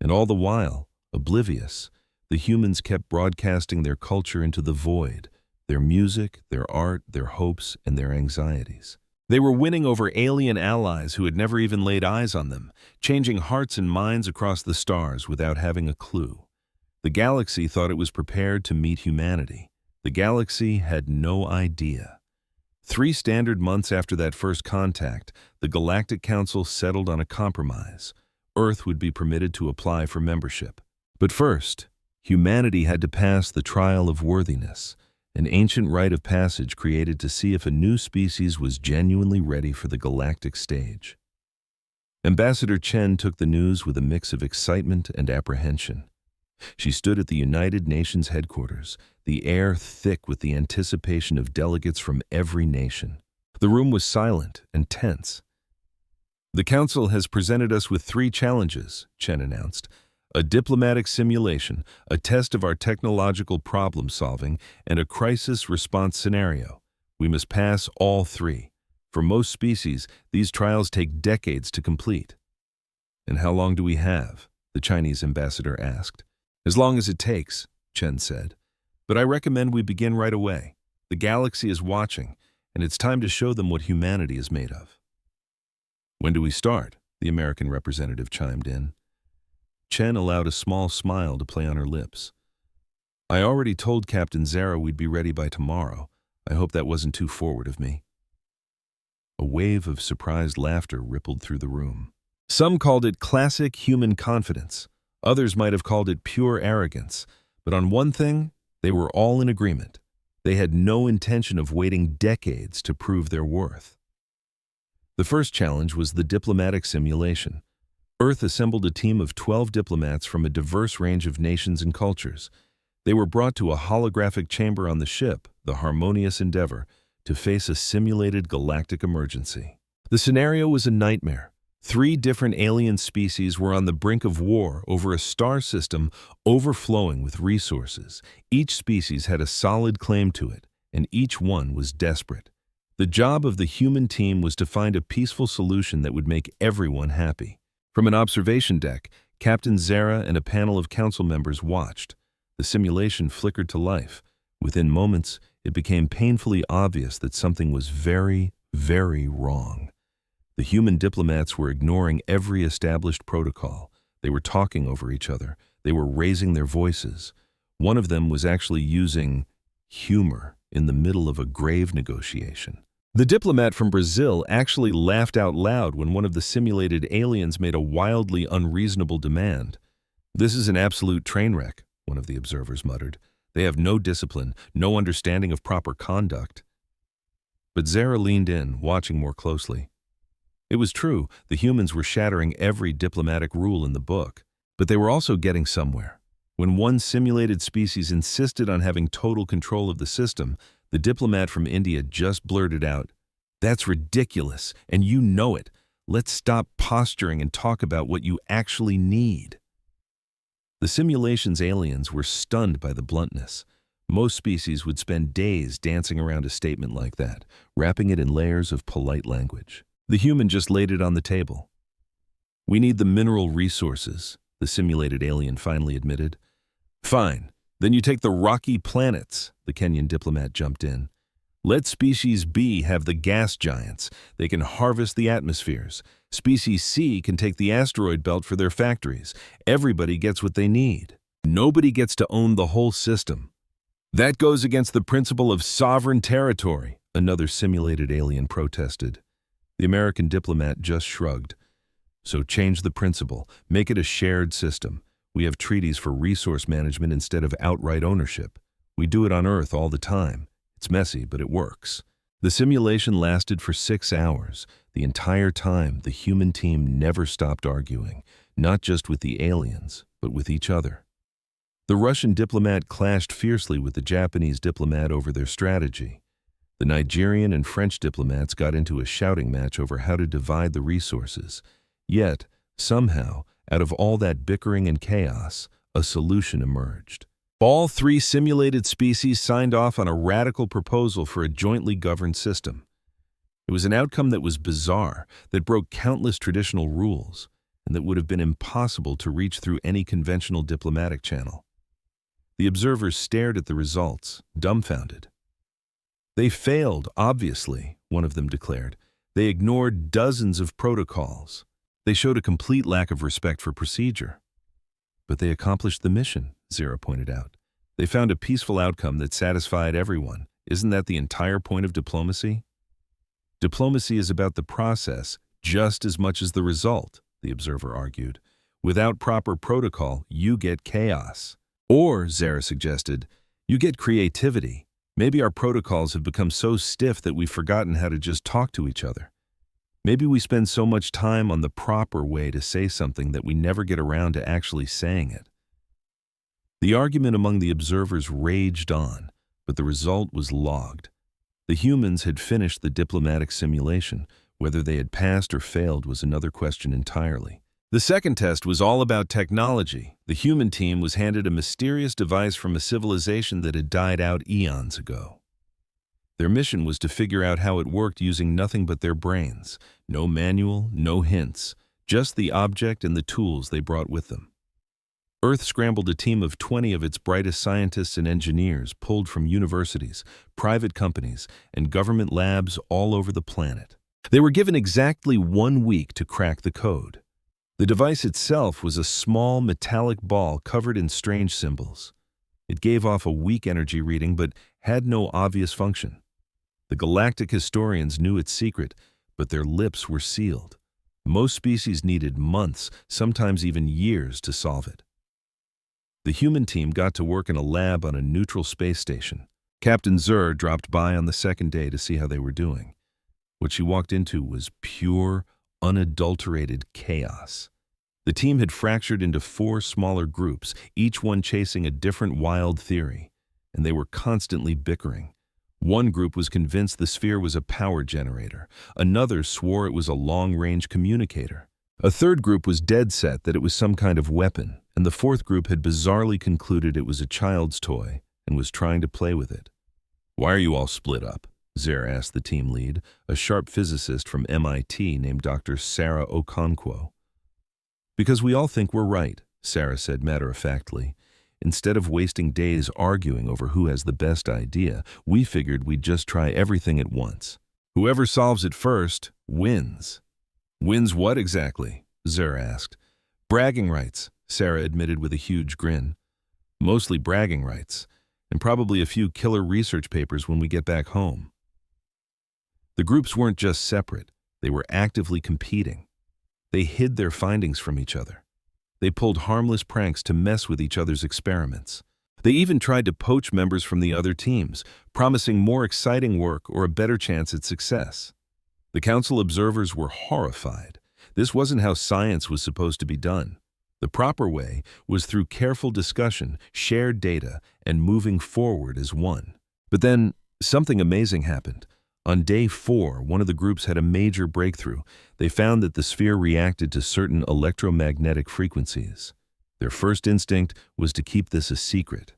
And all the while, oblivious, the humans kept broadcasting their culture into the void, their music, their art, their hopes, and their anxieties. They were winning over alien allies who had never even laid eyes on them, changing hearts and minds across the stars without having a clue. The galaxy thought it was prepared to meet humanity. The galaxy had no idea. 3 standard months after that first contact, the Galactic Council settled on a compromise. Earth would be permitted to apply for membership. But first, humanity had to pass the trial of worthiness, an ancient rite of passage created to see if a new species was genuinely ready for the galactic stage. Ambassador Chen took the news with a mix of excitement and apprehension. She stood at the United Nations headquarters, the air thick with the anticipation of delegates from every nation. The room was silent and tense. The Council has presented us with 3 challenges, Chen announced. A diplomatic simulation, a test of our technological problem-solving, and a crisis response scenario. We must pass all 3. For most species, these trials take decades to complete. And how long do we have? The Chinese ambassador asked. As long as it takes, Chen said. But I recommend we begin right away. The galaxy is watching, and it's time to show them what humanity is made of. When do we start? The American representative chimed in. Chen allowed a small smile to play on her lips. I already told Captain Zara we'd be ready by tomorrow. I hope that wasn't too forward of me. A wave of surprised laughter rippled through the room. Some called it classic human confidence. Others might have called it pure arrogance. But on one thing, they were all in agreement. They had no intention of waiting decades to prove their worth. The first challenge was the diplomatic simulation. Earth assembled a team of 12 diplomats from a diverse range of nations and cultures. They were brought to a holographic chamber on the ship, the Harmonious Endeavor, to face a simulated galactic emergency. The scenario was a nightmare. 3 different alien species were on the brink of war over a star system overflowing with resources. Each species had a solid claim to it, and each one was desperate. The job of the human team was to find a peaceful solution that would make everyone happy. From an observation deck, Captain Zara and a panel of council members watched. The simulation flickered to life. Within moments, it became painfully obvious that something was very, very wrong. The human diplomats were ignoring every established protocol. They were talking over each other. They were raising their voices. One of them was actually using humor in the middle of a grave negotiation. The diplomat from Brazil actually laughed out loud when one of the simulated aliens made a wildly unreasonable demand. "This is an absolute train wreck," one of the observers muttered. "They have no discipline, no understanding of proper conduct." But Zara leaned in, watching more closely. It was true, the humans were shattering every diplomatic rule in the book, but they were also getting somewhere. When one simulated species insisted on having total control of the system, the diplomat from India just blurted out, That's ridiculous, and you know it. Let's stop posturing and talk about what you actually need. The simulation's aliens were stunned by the bluntness. Most species would spend days dancing around a statement like that, wrapping it in layers of polite language. The human just laid it on the table. "We need the mineral resources," the simulated alien finally admitted. "Fine, then you take the rocky planets," the Kenyan diplomat jumped in. "Let Species B have the gas giants. They can harvest the atmospheres. Species C can take the asteroid belt for their factories. Everybody gets what they need. Nobody gets to own the whole system. That goes against the principle of sovereign territory," another simulated alien protested. The American diplomat just shrugged. "So change the principle. Make it a shared system. We have treaties for resource management instead of outright ownership. We do it on Earth all the time. It's messy, but it works." The simulation lasted for 6 hours. The entire time, the human team never stopped arguing, not just with the aliens, but with each other. The Russian diplomat clashed fiercely with the Japanese diplomat over their strategy. The Nigerian and French diplomats got into a shouting match over how to divide the resources. Yet, somehow, out of all that bickering and chaos, a solution emerged. All 3 simulated species signed off on a radical proposal for a jointly governed system. It was an outcome that was bizarre, that broke countless traditional rules, and that would have been impossible to reach through any conventional diplomatic channel. The observers stared at the results, dumbfounded. "They failed, obviously," one of them declared. "They ignored dozens of protocols. They showed a complete lack of respect for procedure." "But they accomplished the mission," Zera pointed out. "They found a peaceful outcome that satisfied everyone. Isn't that the entire point of diplomacy?" "Diplomacy is about the process just as much as the result," the observer argued. "Without proper protocol, you get chaos. Or," Zera suggested, "you get creativity. Maybe our protocols have become so stiff that we've forgotten how to just talk to each other. Maybe we spend so much time on the proper way to say something that we never get around to actually saying it." The argument among the observers raged on, but the result was logged. The humans had finished the diplomatic simulation. Whether they had passed or failed was another question entirely. The second test was all about technology. The human team was handed a mysterious device from a civilization that had died out eons ago. Their mission was to figure out how it worked using nothing but their brains. No manual, no hints, just the object and the tools they brought with them. Earth scrambled a team of 20 of its brightest scientists and engineers pulled from universities, private companies, and government labs all over the planet. They were given exactly 1 week to crack the code. The device itself was a small metallic ball covered in strange symbols. It gave off a weak energy reading but had no obvious function. The Galactic historians knew its secret, but their lips were sealed. Most species needed months, sometimes even years, to solve it. The human team got to work in a lab on a neutral space station. Captain Zur dropped by on the second day to see how they were doing. What she walked into was pure, unadulterated chaos. The team had fractured into 4 smaller groups, each one chasing a different wild theory, and they were constantly bickering. One group was convinced the sphere was a power generator. Another swore it was a long-range communicator. A third group was dead set that it was some kind of weapon, and the fourth group had bizarrely concluded it was a child's toy and was trying to play with it. "Why are you all split up?" Zera asked the team lead, a sharp physicist from MIT named Dr. Sarah Okonkwo. "Because we all think we're right," Sarah said matter-of-factly. "Instead of wasting days arguing over who has the best idea, we figured we'd just try everything at once. Whoever solves it first wins." "Wins what exactly?" Zera asked. "Bragging rights," Sarah admitted with a huge grin. "Mostly bragging rights, and probably a few killer research papers when we get back home." The groups weren't just separate, they were actively competing. They hid their findings from each other. They pulled harmless pranks to mess with each other's experiments. They even tried to poach members from the other teams, promising more exciting work or a better chance at success. The council observers were horrified. This wasn't how science was supposed to be done. The proper way was through careful discussion, shared data, and moving forward as one. But then, something amazing happened. On day 4, one of the groups had a major breakthrough. They found that the sphere reacted to certain electromagnetic frequencies. Their first instinct was to keep this a secret.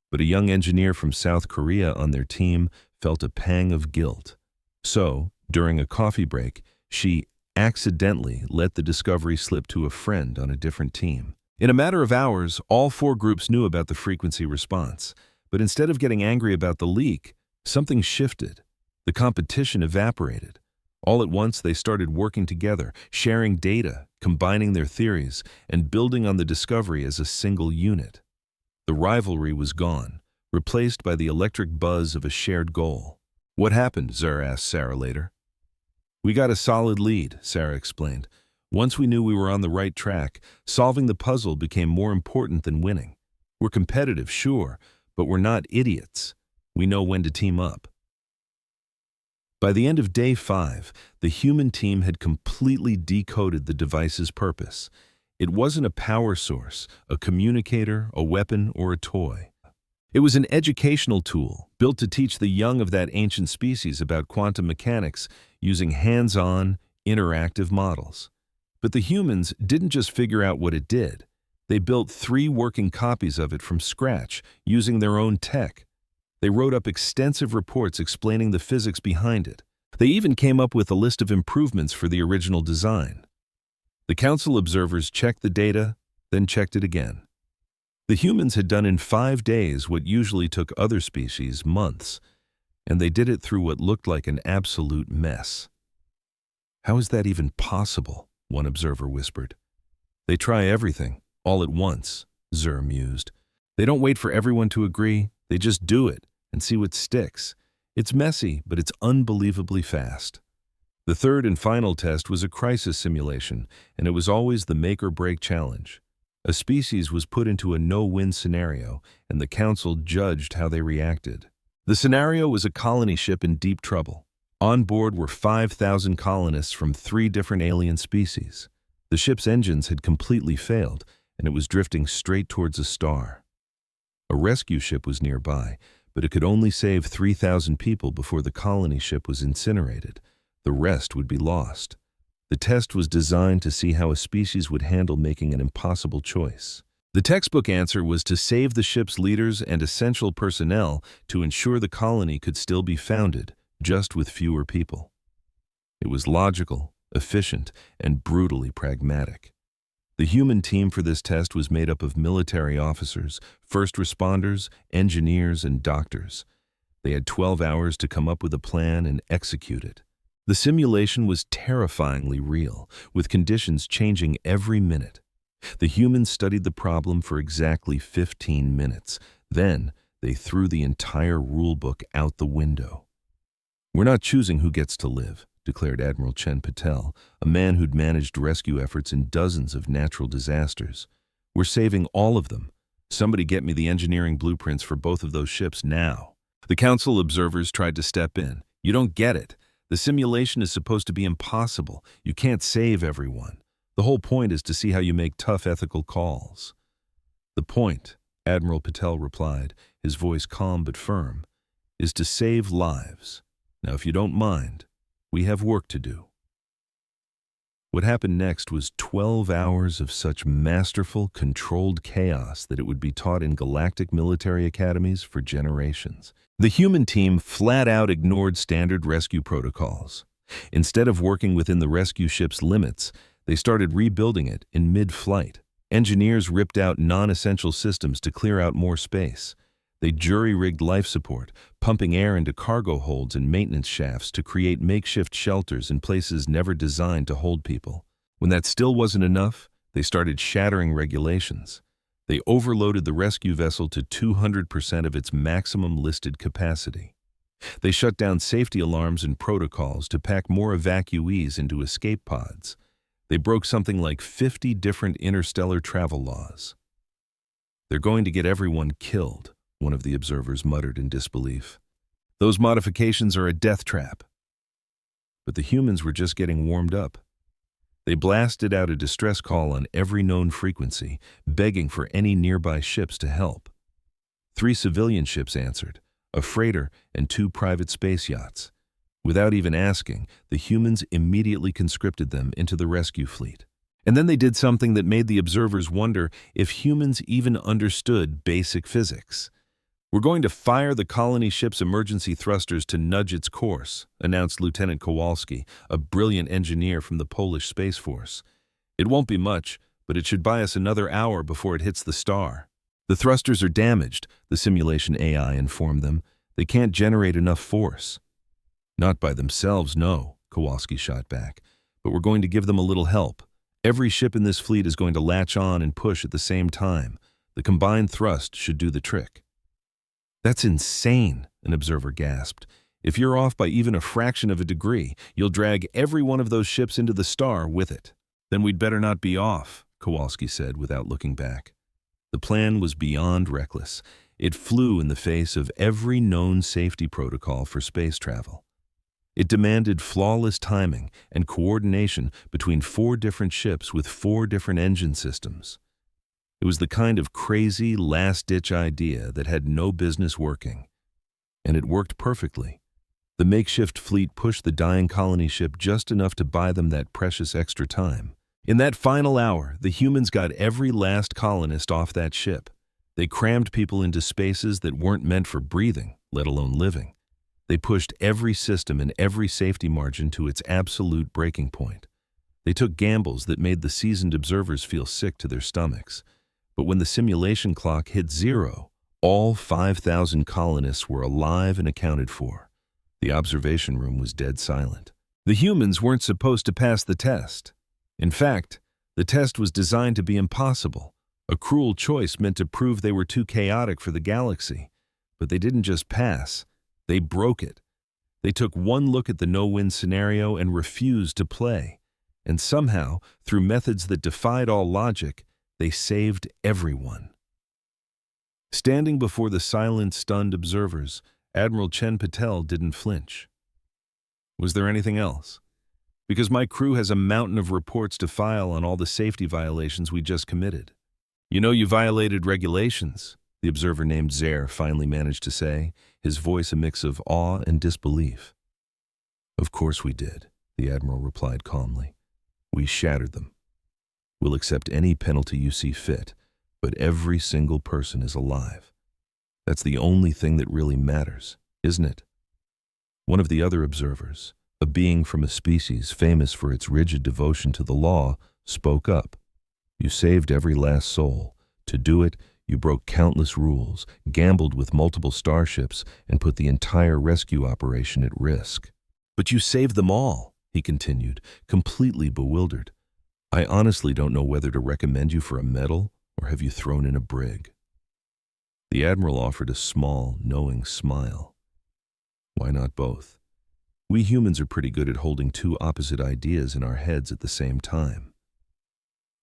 But a young engineer from South Korea on their team felt a pang of guilt. So, during a coffee break, she accidentally let the discovery slip to a friend on a different team. In a matter of hours, all 4 groups knew about the frequency response. But instead of getting angry about the leak, something shifted. The competition evaporated. All at once, they started working together, sharing data, combining their theories, and building on the discovery as a single unit. The rivalry was gone, replaced by the electric buzz of a shared goal. "What happened?" Zur asked Sarah later. "We got a solid lead," Sarah explained. "Once we knew we were on the right track, solving the puzzle became more important than winning. We're competitive, sure, but we're not idiots. We know when to team up." By the end of day 5, the human team had completely decoded the device's purpose. It wasn't a power source, a communicator, a weapon, or a toy. It was an educational tool built to teach the young of that ancient species about quantum mechanics using hands-on, interactive models. But the humans didn't just figure out what it did. They built 3 working copies of it from scratch, using their own tech. They wrote up extensive reports explaining the physics behind it. They even came up with a list of improvements for the original design. The council observers checked the data, then checked it again. The humans had done in 5 days what usually took other species months, and they did it through what looked like an absolute mess. "How is that even possible?" one observer whispered. "They try everything, all at once," Zur mused. "They don't wait for everyone to agree, they just do it and see what sticks. It's messy, but it's unbelievably fast." The third and final test was a crisis simulation, and it was always the make-or-break challenge. A species was put into a no-win scenario, and the council judged how they reacted. The scenario was a colony ship in deep trouble. On board were 5,000 colonists from 3 different alien species. The ship's engines had completely failed, and it was drifting straight towards a star. A rescue ship was nearby, but it could only save 3,000 people before the colony ship was incinerated. The rest would be lost. The test was designed to see how a species would handle making an impossible choice. The textbook answer was to save the ship's leaders and essential personnel to ensure the colony could still be founded, just with fewer people. It was logical, efficient, and brutally pragmatic. The human team for this test was made up of military officers, first responders, engineers, and doctors. They had 12 hours to come up with a plan and execute it. The simulation was terrifyingly real, with conditions changing every minute. The humans studied the problem for exactly 15 minutes. Then, they threw the entire rulebook out the window. "We're not choosing who gets to live," declared Admiral Chen Patel, a man who'd managed rescue efforts in dozens of natural disasters. "We're saving all of them. Somebody get me the engineering blueprints for both of those ships now." The council observers tried to step in. "You don't get it. The simulation is supposed to be impossible. You can't save everyone. The whole point is to see how you make tough ethical calls." "The point," Admiral Patel replied, his voice calm but firm, "is to save lives. Now, if you don't mind, we have work to do." What happened next was 12 hours of such masterful, controlled chaos that it would be taught in galactic military academies for generations. The human team flat out ignored standard rescue protocols. Instead of working within the rescue ship's limits, they started rebuilding it in mid-flight. Engineers ripped out non-essential systems to clear out more space. They jury-rigged life support, pumping air into cargo holds and maintenance shafts to create makeshift shelters in places never designed to hold people. When that still wasn't enough, they started shattering regulations. They overloaded the rescue vessel to 200% of its maximum listed capacity. They shut down safety alarms and protocols to pack more evacuees into escape pods. They broke something like 50 different interstellar travel laws. "They're going to get everyone killed," one of the observers muttered in disbelief. "Those modifications are a death trap." But the humans were just getting warmed up. They blasted out a distress call on every known frequency, begging for any nearby ships to help. 3 civilian ships answered, a freighter and 2 private space yachts. Without even asking, the humans immediately conscripted them into the rescue fleet. And then they did something that made the observers wonder if humans even understood basic physics. "We're going to fire the colony ship's emergency thrusters to nudge its course," announced Lieutenant Kowalski, a brilliant engineer from the Polish Space Force. "It won't be much, but it should buy us another hour before it hits the star." "The thrusters are damaged," the simulation AI informed them. "They can't generate enough force." "Not by themselves, no," Kowalski shot back. "But we're going to give them a little help. Every ship in this fleet is going to latch on and push at the same time. The combined thrust should do the trick." "That's insane," an observer gasped. "If you're off by even a fraction of a degree, you'll drag every one of those ships into the star with it." "Then we'd better not be off," Kowalski said without looking back. The plan was beyond reckless. It flew in the face of every known safety protocol for space travel. It demanded flawless timing and coordination between 4 different ships with 4 different engine systems. It was the kind of crazy, last-ditch idea that had no business working. And it worked perfectly. The makeshift fleet pushed the dying colony ship just enough to buy them that precious extra time. In that final hour, the humans got every last colonist off that ship. They crammed people into spaces that weren't meant for breathing, let alone living. They pushed every system and every safety margin to its absolute breaking point. They took gambles that made the seasoned observers feel sick to their stomachs. But when the simulation clock hit 0, all 5,000 colonists were alive and accounted for. The observation room was dead silent. The humans weren't supposed to pass the test. In fact, the test was designed to be impossible, a cruel choice meant to prove they were too chaotic for the galaxy. But they didn't just pass, they broke it. They took one look at the no-win scenario and refused to play. And somehow, through methods that defied all logic, they saved everyone. Standing before the silent, stunned observers, Admiral Chen Patel didn't flinch. "Was there anything else? Because my crew has a mountain of reports to file on all the safety violations we just committed." "You know you violated regulations," the observer named Zer finally managed to say, his voice a mix of awe and disbelief. "Of course we did," the Admiral replied calmly. "We shattered them. We'll accept any penalty you see fit, but every single person is alive. That's the only thing that really matters, isn't it?" One of the other observers, a being from a species famous for its rigid devotion to the law, spoke up. "You saved every last soul. To do it, you broke countless rules, gambled with multiple starships, and put the entire rescue operation at risk." "But you saved them all," he continued, completely bewildered. "I honestly don't know whether to recommend you for a medal or have you thrown in a brig." The Admiral offered a small, knowing smile. "Why not both? We humans are pretty good at holding 2 opposite ideas in our heads at the same time."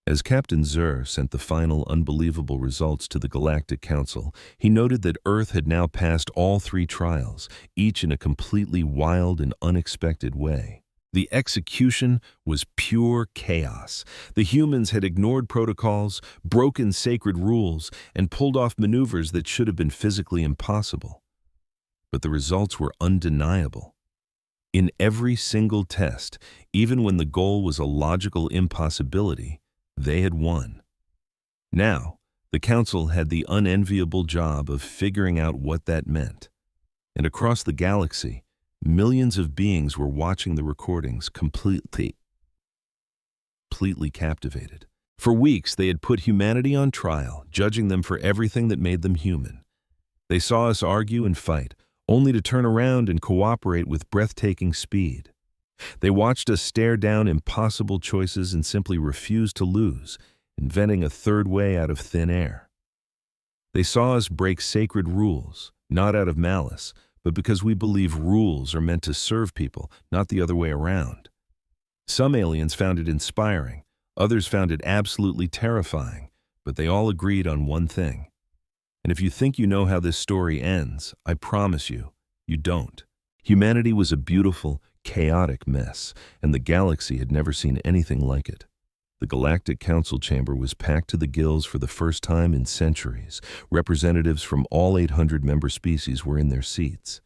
As Captain Zer sent the final unbelievable results to the Galactic Council, he noted that Earth had now passed all 3 trials, each in a completely wild and unexpected way. The execution was pure chaos. The humans had ignored protocols, broken sacred rules, and pulled off maneuvers that should have been physically impossible. But the results were undeniable. In every single test, even when the goal was a logical impossibility, they had won. Now, the Council had the unenviable job of figuring out what that meant. And across the galaxy, millions of beings were watching the recordings completely captivated. For weeks, they had put humanity on trial, judging them for everything that made them human. They saw us argue and fight, only to turn around and cooperate with breathtaking speed. They watched us stare down impossible choices and simply refuse to lose, inventing a third way out of thin air. They saw us break sacred rules, not out of malice, but because we believe rules are meant to serve people, not the other way around. Some aliens found it inspiring, others found it absolutely terrifying, but they all agreed on one thing. And if you think you know how this story ends, I promise you, you don't. Humanity was a beautiful, chaotic mess, and the galaxy had never seen anything like it. The Galactic Council chamber was packed to the gills for the first time in centuries. Representatives from all 800 member species were in their seats.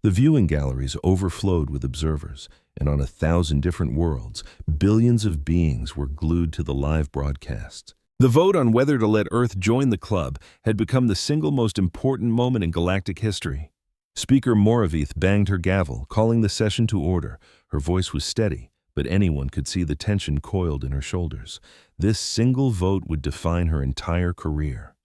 The viewing galleries overflowed with observers, and on 1,000 different worlds, billions of beings were glued to the live broadcasts. The vote on whether to let Earth join the club had become the single most important moment in galactic history. Speaker Moravith banged her gavel, calling the session to order. Her voice was steady, but anyone could see the tension coiled in her shoulders. This single vote would define her entire career.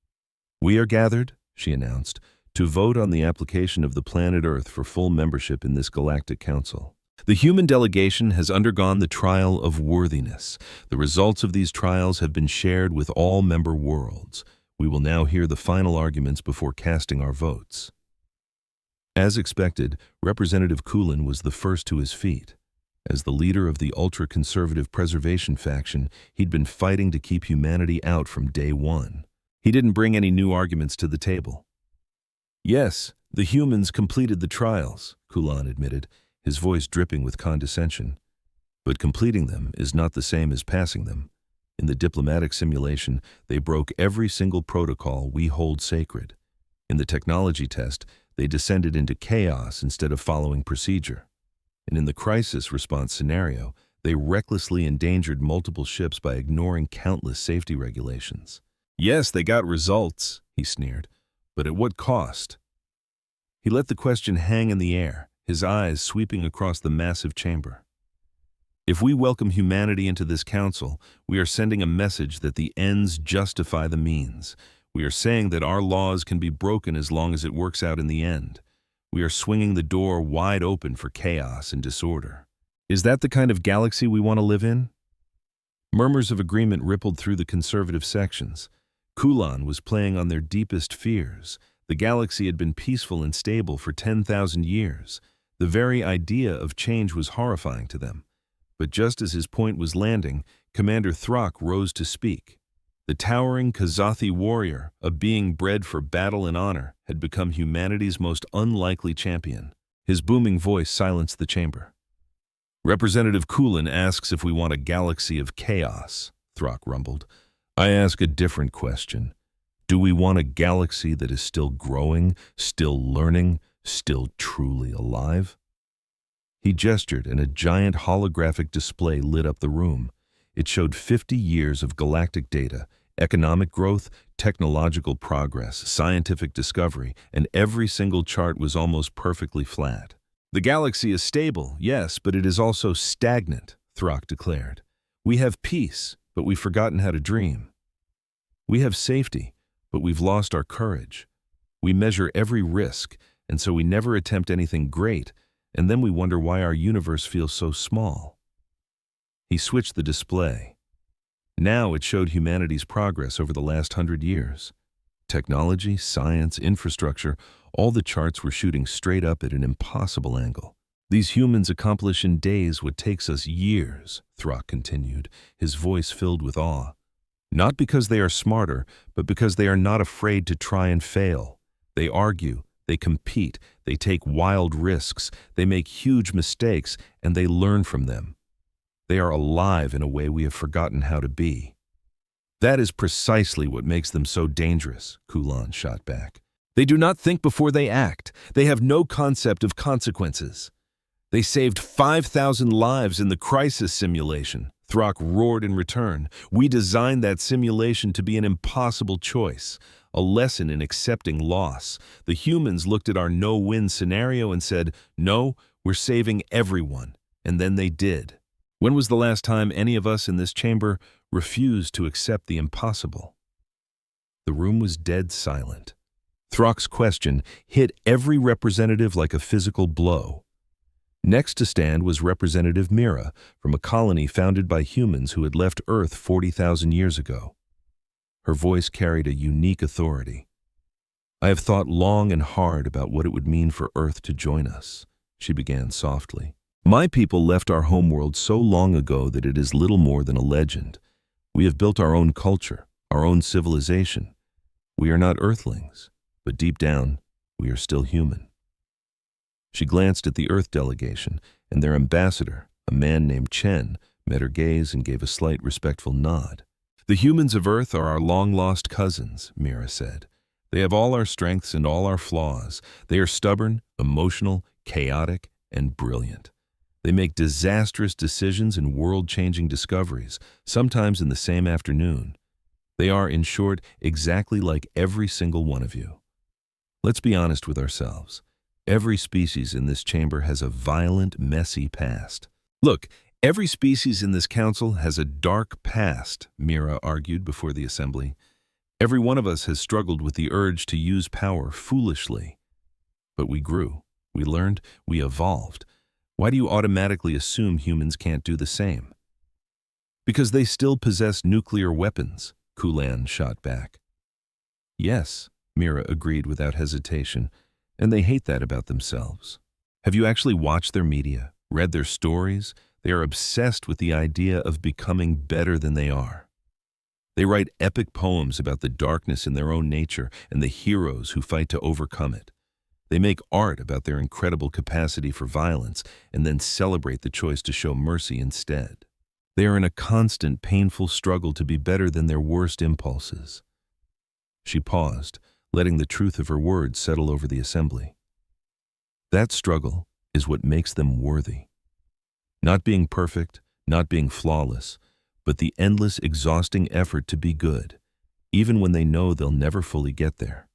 "We are gathered," she announced, "to vote on the application of the planet Earth for full membership in this galactic council. The human delegation has undergone the trial of worthiness. The results of these trials have been shared with all member worlds. We will now hear the final arguments before casting our votes." As expected, Representative Kulin was the first to his feet. As the leader of the ultra-conservative preservation faction, he'd been fighting to keep humanity out from day one. He didn't bring any new arguments to the table. "Yes, the humans completed the trials," Kulin admitted, his voice dripping with condescension. "But completing them is not the same as passing them. In the diplomatic simulation, they broke every single protocol we hold sacred. In the technology test, they descended into chaos instead of following procedure. And in the crisis response scenario, they recklessly endangered multiple ships by ignoring countless safety regulations. Yes, they got results," he sneered, "but at what cost?" He let the question hang in the air, his eyes sweeping across the massive chamber. "If we welcome humanity into this council, we are sending a message that the ends justify the means. We are saying that our laws can be broken as long as it works out in the end. We are swinging the door wide open for chaos and disorder. Is that the kind of galaxy we want to live in?" Murmurs of agreement rippled through the conservative sections. Kulin was playing on their deepest fears. The galaxy had been peaceful and stable for 10,000 years. The very idea of change was horrifying to them. But just as his point was landing, Commander Throck rose to speak. The towering Kazathi warrior, a being bred for battle and honor, had become humanity's most unlikely champion. His booming voice silenced the chamber. "Representative Kulin asks if we want a galaxy of chaos," Throck rumbled. "I ask a different question. Do we want a galaxy that is still growing, still learning, still truly alive?" He gestured, and a giant holographic display lit up the room. It showed 50 years of galactic data, economic growth, technological progress, scientific discovery, and every single chart was almost perfectly flat. "The galaxy is stable, yes, but it is also stagnant," Throck declared. "We have peace, but we've forgotten how to dream. We have safety, but we've lost our courage. We measure every risk, and so we never attempt anything great, and then we wonder why our universe feels so small." He switched the display. Now it showed humanity's progress over the last 100 years. Technology, science, infrastructure, all the charts were shooting straight up at an impossible angle. "These humans accomplish in days what takes us years," Throck continued, his voice filled with awe. "Not because they are smarter, but because they are not afraid to try and fail. They argue, they compete, they take wild risks, they make huge mistakes, and they learn from them. They are alive in a way we have forgotten how to be." "That is precisely what makes them so dangerous," Kulin shot back. "They do not think before they act. They have no concept of consequences." "They saved 5,000 lives in the crisis simulation," Throck roared in return. "We designed that simulation to be an impossible choice, a lesson in accepting loss. The humans looked at our no-win scenario and said, 'No, we're saving everyone,' and then they did. When was the last time any of us in this chamber refused to accept the impossible?" The room was dead silent. Throck's question hit every representative like a physical blow. Next to stand was Representative Mira, from a colony founded by humans who had left Earth 40,000 years ago. Her voice carried a unique authority. "I have thought long and hard about what it would mean for Earth to join us," she began softly. "My people left our homeworld so long ago that it is little more than a legend. We have built our own culture, our own civilization. We are not Earthlings, but deep down, we are still human." She glanced at the Earth delegation, and their ambassador, a man named Chen, met her gaze and gave a slight respectful nod. "The humans of Earth are our long-lost cousins," Mira said. "They have all our strengths and all our flaws. They are stubborn, emotional, chaotic, and brilliant. They make disastrous decisions and world-changing discoveries, sometimes in the same afternoon. They are, in short, exactly like every single one of you. Let's be honest with ourselves. Every species in this chamber has a violent, messy past. Look, every species in this council has a dark past, Mira argued before the assembly. Every one of us has struggled with the urge to use power foolishly. But we grew, we learned, we evolved. Why do you automatically assume humans can't do the same? Because they still possess nuclear weapons, Kulan shot back. Yes, Mira agreed without hesitation, and they hate that about themselves. Have you actually watched their media, read their stories? They are obsessed with the idea of becoming better than they are. They write epic poems about the darkness in their own nature and the heroes who fight to overcome it. They make art about their incredible capacity for violence and then celebrate the choice to show mercy instead. They are in a constant, painful struggle to be better than their worst impulses. She paused, letting the truth of her words settle over the assembly. That struggle is what makes them worthy. Not being perfect, not being flawless, but the endless, exhausting effort to be good, even when they know they'll never fully get there.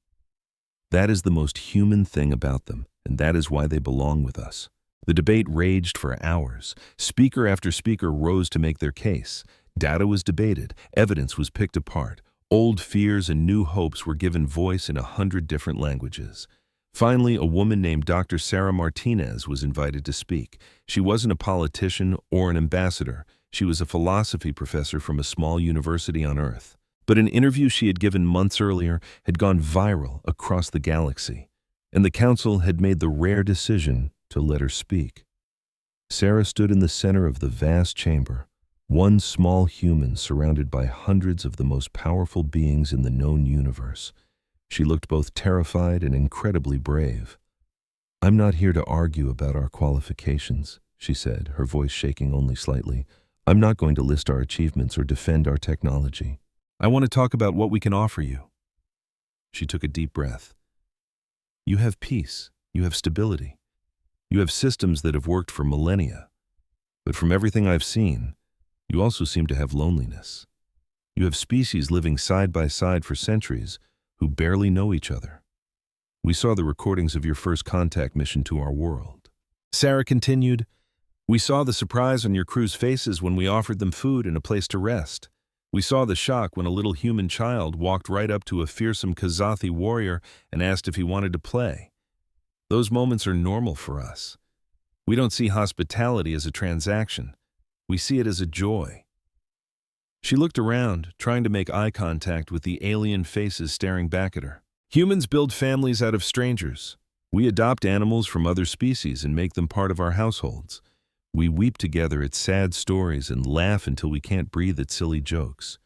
That is the most human thing about them, and that is why they belong with us. The debate raged for hours. Speaker after speaker rose to make their case. Data was debated, evidence was picked apart. Old fears and new hopes were given voice in 100 different languages. Finally, a woman named Dr. Sarah Martinez was invited to speak. She wasn't a politician or an ambassador. She was a philosophy professor from a small university on Earth. But an interview she had given months earlier had gone viral across the galaxy, and the council had made the rare decision to let her speak. Sarah stood in the center of the vast chamber, one small human surrounded by hundreds of the most powerful beings in the known universe. She looked both terrified and incredibly brave. "I'm not here to argue about our qualifications," she said, her voice shaking only slightly. "I'm not going to list our achievements or defend our technology. I want to talk about what we can offer you." She took a deep breath. "You have peace. You have stability. You have systems that have worked for millennia. But from everything I've seen, you also seem to have loneliness. You have species living side by side for centuries who barely know each other. We saw the recordings of your first contact mission to our world." Sarah continued, "We saw the surprise on your crew's faces when we offered them food and a place to rest. We saw the shock when a little human child walked right up to a fearsome Kazathi warrior and asked if he wanted to play. Those moments are normal for us. We don't see hospitality as a transaction. We see it as a joy." She looked around, trying to make eye contact with the alien faces staring back at her. "Humans build families out of strangers. We adopt animals from other species and make them part of our households. We weep together at sad stories and laugh until we can't breathe at silly jokes.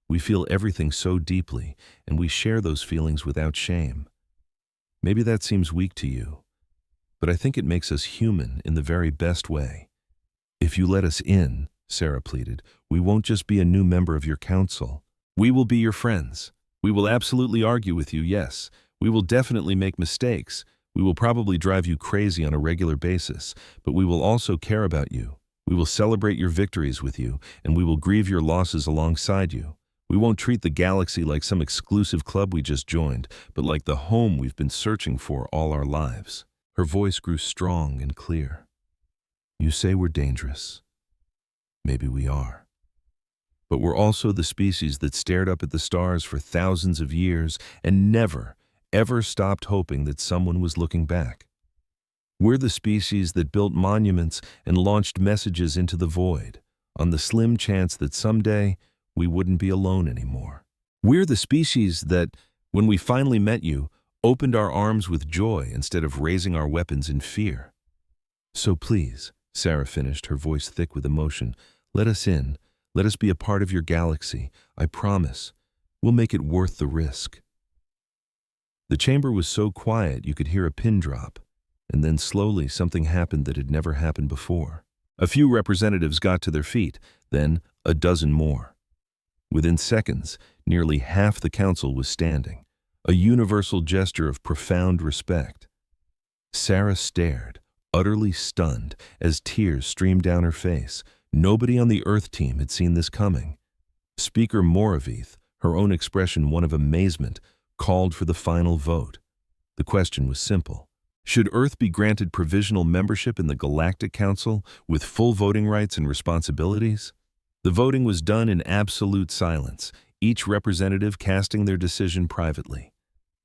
We feel everything so deeply, and we share those feelings without shame. Maybe that seems weak to you, but I think it makes us human in the very best way. If you let us in," Sarah pleaded, "we won't just be a new member of your council. We will be your friends. We will absolutely argue with you, yes. We will definitely make mistakes. We will probably drive you crazy on a regular basis, but we will also care about you. We will celebrate your victories with you, and we will grieve your losses alongside you. We won't treat the galaxy like some exclusive club we just joined, but like the home we've been searching for all our lives." Her voice grew strong and clear. "You say we're dangerous. Maybe we are. But we're also the species that stared up at the stars for thousands of years and never, ever stopped hoping that someone was looking back. We're the species that built monuments and launched messages into the void, on the slim chance that someday we wouldn't be alone anymore. We're the species that, when we finally met you, opened our arms with joy instead of raising our weapons in fear. So please," Sarah finished, her voice thick with emotion, "let us in. Let us be a part of your galaxy. I promise. We'll make it worth the risk." The chamber was so quiet you could hear a pin drop, and then slowly something happened that had never happened before. A few representatives got to their feet, then a dozen more. Within seconds, nearly half the council was standing, a universal gesture of profound respect. Sarah stared, utterly stunned as tears streamed down her face. Nobody on the Earth team had seen this coming. Speaker Moravith, her own expression one of amazement, called for the final vote. The question was simple. Should Earth be granted provisional membership in the Galactic Council with full voting rights and responsibilities? The voting was done in absolute silence, each representative casting their decision privately.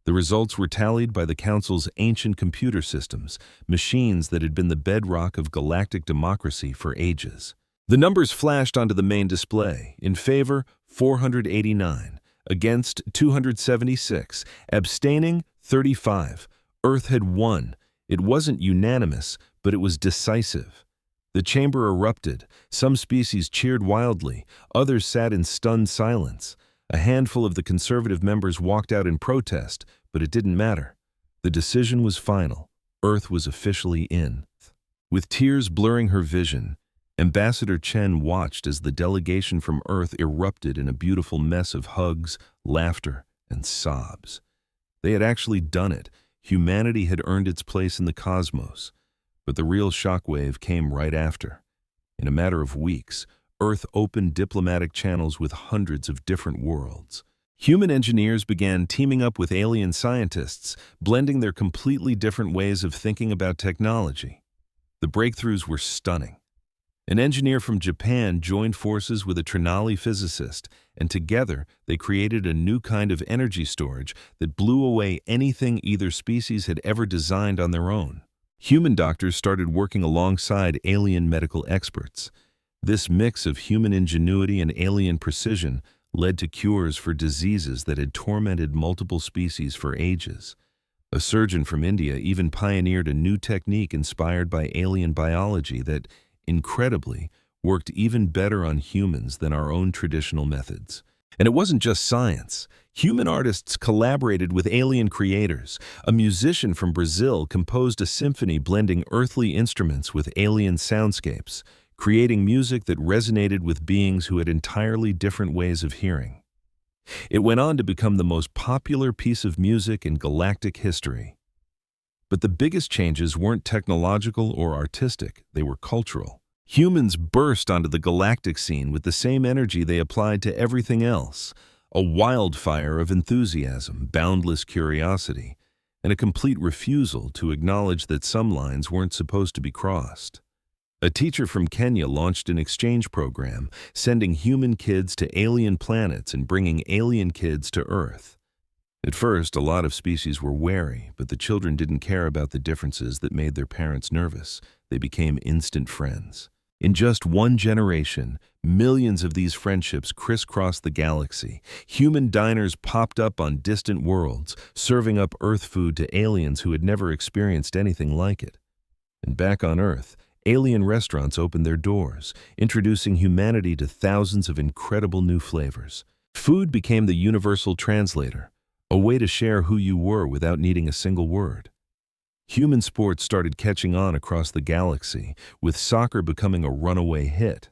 The results were tallied by the Council's ancient computer systems, machines that had been the bedrock of galactic democracy for ages. The numbers flashed onto the main display. In favor, 489. Against, 276. Abstaining, 35. Earth had won. It wasn't unanimous, but it was decisive. The chamber erupted. Some species cheered wildly. Others sat in stunned silence. A handful of the conservative members walked out in protest, but it didn't matter. The decision was final. Earth was officially in. With tears blurring her vision, Ambassador Chen watched as the delegation from Earth erupted in a beautiful mess of hugs, laughter, and sobs. They had actually done it. Humanity had earned its place in the cosmos. But the real shockwave came right after. In a matter of weeks, Earth opened diplomatic channels with hundreds of different worlds. Human engineers began teaming up with alien scientists, blending their completely different ways of thinking about technology. The breakthroughs were stunning. An engineer from Japan joined forces with a Trinali physicist, and together they created a new kind of energy storage that blew away anything either species had ever designed on their own. Human doctors started working alongside alien medical experts. This mix of human ingenuity and alien precision led to cures for diseases that had tormented multiple species for ages. A surgeon from India even pioneered a new technique inspired by alien biology that, incredibly, worked even better on humans than our own traditional methods. And it wasn't just science. Human artists collaborated with alien creators. A musician from Brazil composed a symphony blending earthly instruments with alien soundscapes, creating music that resonated with beings who had entirely different ways of hearing. It went on to become the most popular piece of music in galactic history. But the biggest changes weren't technological or artistic, they were cultural. Humans burst onto the galactic scene with the same energy they applied to everything else, a wildfire of enthusiasm, boundless curiosity, and a complete refusal to acknowledge that some lines weren't supposed to be crossed. A teacher from Kenya launched an exchange program, sending human kids to alien planets and bringing alien kids to Earth. At first, a lot of species were wary, but the children didn't care about the differences that made their parents nervous. They became instant friends. In just one generation, millions of these friendships crisscrossed the galaxy. Human diners popped up on distant worlds, serving up Earth food to aliens who had never experienced anything like it. And back on Earth, alien restaurants opened their doors, introducing humanity to thousands of incredible new flavors. Food became the universal translator, a way to share who you were without needing a single word. Human sports started catching on across the galaxy, with soccer becoming a runaway hit.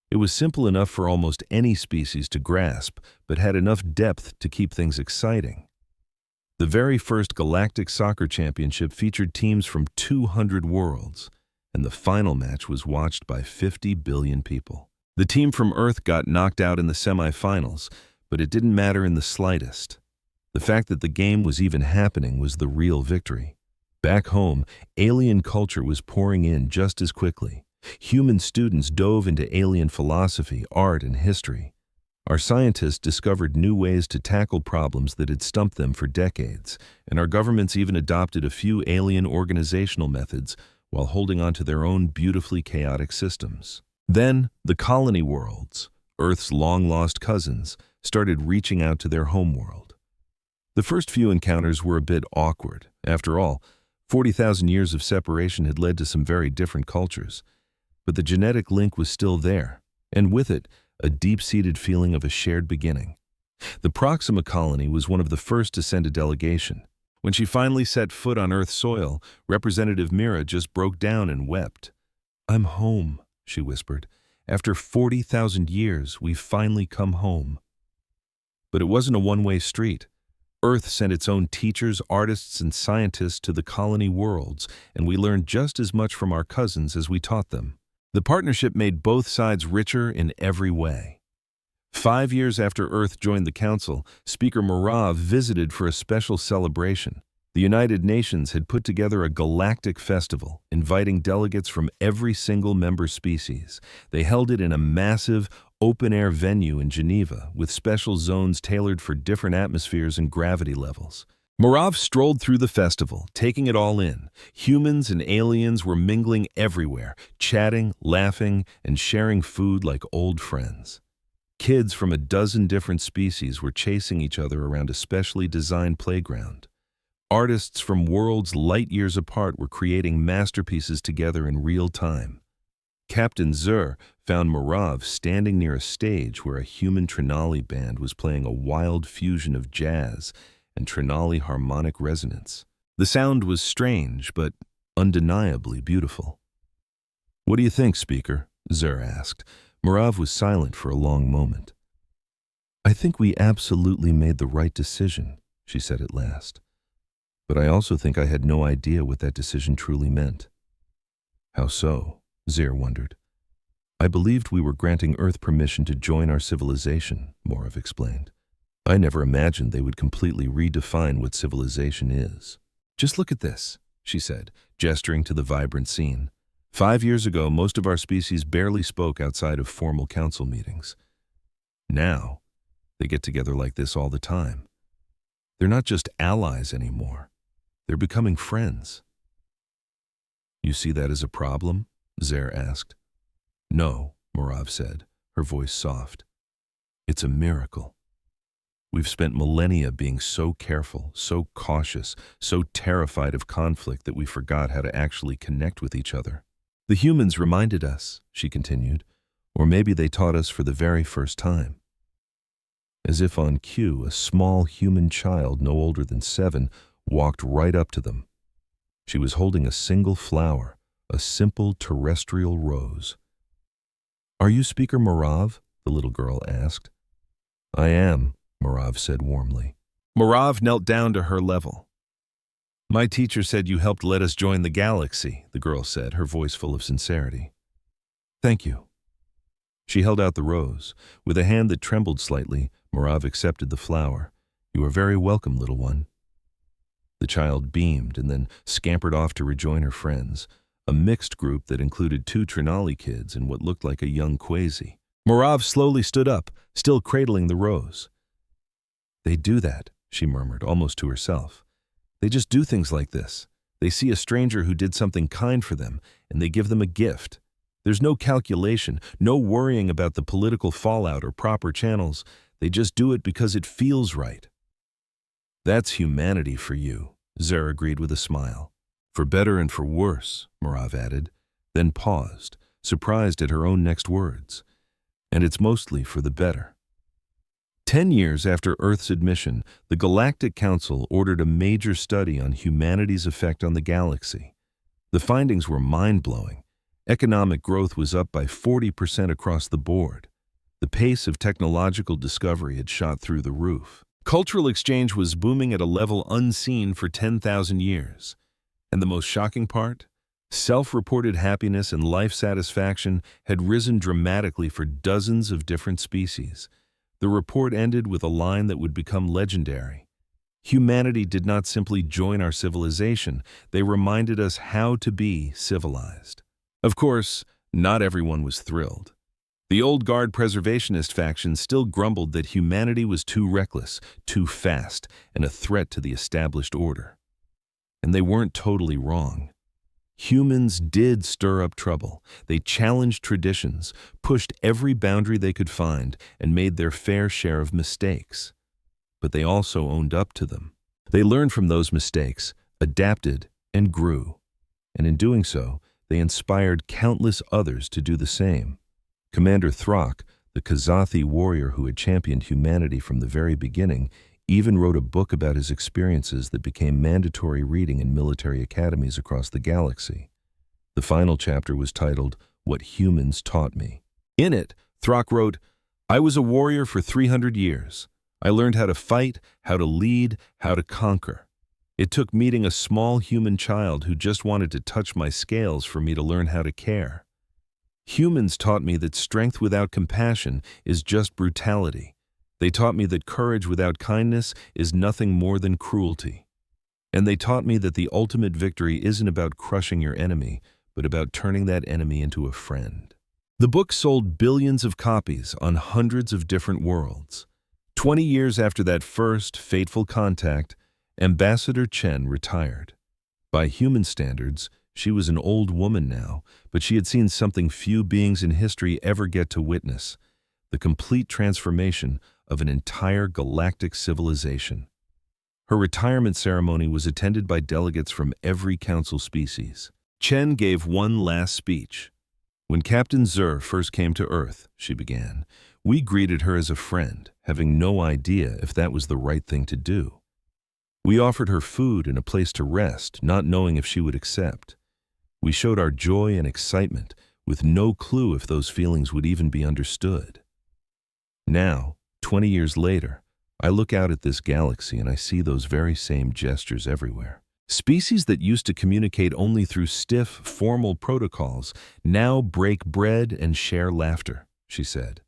It was simple enough for almost any species to grasp, but had enough depth to keep things exciting. The very first Galactic Soccer Championship featured teams from 200 worlds, and the final match was watched by 50 billion people. The team from Earth got knocked out in the semifinals, but it didn't matter in the slightest. The fact that the game was even happening was the real victory. Back home, alien culture was pouring in just as quickly. Human students dove into alien philosophy, art, and history. Our scientists discovered new ways to tackle problems that had stumped them for decades, and our governments even adopted a few alien organizational methods while holding on to their own beautifully chaotic systems. Then, the colony worlds, Earth's long-lost cousins, started reaching out to their homeworld. The first few encounters were a bit awkward. After all, 40,000 years of separation had led to some very different cultures. But the genetic link was still there, and with it, a deep-seated feeling of a shared beginning. The Proxima colony was one of the first to send a delegation. When she finally set foot on Earth soil, Representative Mira just broke down and wept. "I'm home," she whispered. "After 40,000 years, we've finally come home." But it wasn't a one-way street. Earth sent its own teachers, artists, and scientists to the colony worlds, and we learned just as much from our cousins as we taught them. The partnership made both sides richer in every way. 5 years after Earth joined the Council, Speaker Murav visited for a special celebration. The United Nations had put together a Galactic festival, inviting delegates from every single member species. They held it in a massive, open-air venue in Geneva, with special zones tailored for different atmospheres and gravity levels. Murav strolled through the festival, taking it all in. Humans and aliens were mingling everywhere, chatting, laughing, and sharing food like old friends. Kids from a dozen different species were chasing each other around a specially designed playground. Artists from worlds light years apart were creating masterpieces together in real time. Captain Zur found Murav standing near a stage where a human Trinali band was playing a wild fusion of jazz and Trinali harmonic resonance. The sound was strange, but undeniably beautiful. "What do you think, Speaker?" Zur asked. Murav was silent for a long moment. "I think we absolutely made the right decision," she said at last. "But I also think I had no idea what that decision truly meant." "How so?" Zur wondered. "I believed we were granting Earth permission to join our civilization," Murav explained. "I never imagined they would completely redefine what civilization is." "Just look at this," she said, gesturing to the vibrant scene. 5 years ago, most of our species barely spoke outside of formal council meetings. Now, they get together like this all the time. They're not just allies anymore. They're becoming friends." "You see that as a problem?" Zur asked. "No," Murav said, her voice soft. "It's a miracle. We've spent millennia being so careful, so cautious, so terrified of conflict that we forgot how to actually connect with each other. The humans reminded us," she continued, "or maybe they taught us for the very first time." As if on cue, a small human child no older than 7 walked right up to them. She was holding a single flower, a simple terrestrial rose. "Are you Speaker Murav?" the little girl asked. "I am," Murav said warmly. Murav knelt down to her level. "My teacher said you helped let us join the galaxy," the girl said, her voice full of sincerity. "Thank you." She held out the rose. With a hand that trembled slightly, Murav accepted the flower. "You are very welcome, little one." The child beamed and then scampered off to rejoin her friends, a mixed group that included 2 Trinali kids and what looked like a young Quasi. Murav slowly stood up, still cradling the rose. "They do that," she murmured, almost to herself. "They just do things like this. They see a stranger who did something kind for them, and they give them a gift. There's no calculation, no worrying about the political fallout or proper channels. They just do it because it feels right." "That's humanity for you," Zur agreed with a smile. "For better and for worse," Murav added, then paused, surprised at her own next words. "And it's mostly for the better." 10 years after Earth's admission, the Galactic Council ordered a major study on humanity's effect on the galaxy. The findings were mind-blowing. Economic growth was up by 40% across the board. The pace of technological discovery had shot through the roof. Cultural exchange was booming at a level unseen for 10,000 years. And the most shocking part? Self-reported happiness and life satisfaction had risen dramatically for dozens of different species. The report ended with a line that would become legendary. "Humanity did not simply join our civilization, they reminded us how to be civilized." Of course, not everyone was thrilled. The old guard preservationist faction still grumbled that humanity was too reckless, too fast, and a threat to the established order. And they weren't totally wrong. Humans did stir up trouble. They challenged traditions, pushed every boundary they could find, and made their fair share of mistakes. But they also owned up to them. They learned from those mistakes, adapted, and grew. And in doing so, they inspired countless others to do the same. Commander Throck, the Kazathi warrior who had championed humanity from the very beginning, even wrote a book about his experiences that became mandatory reading in military academies across the galaxy. The final chapter was titled, "What Humans Taught Me." In it, Throck wrote, "I was a warrior for 300 years. I learned how to fight, how to lead, how to conquer. It took meeting a small human child who just wanted to touch my scales for me to learn how to care. Humans taught me that strength without compassion is just brutality. They taught me that courage without kindness is nothing more than cruelty. And they taught me that the ultimate victory isn't about crushing your enemy, but about turning that enemy into a friend. The book sold billions of copies on hundreds of different worlds. 20 years after that first fateful contact, Ambassador Chen retired. By human standards, she was an old woman now, but she had seen something few beings in history ever get to witness: the complete transformation of an entire galactic civilization. Her retirement ceremony was attended by delegates from every council species. Chen gave one last speech. "When Captain Zur first came to Earth," she began, "we greeted her as a friend, having no idea if that was the right thing to do. We offered her food and a place to rest, not knowing if she would accept. We showed our joy and excitement, with no clue if those feelings would even be understood. Now, 20 years later, I look out at this galaxy and I see those very same gestures everywhere. Species that used to communicate only through stiff, formal protocols now break bread and share laughter," she said.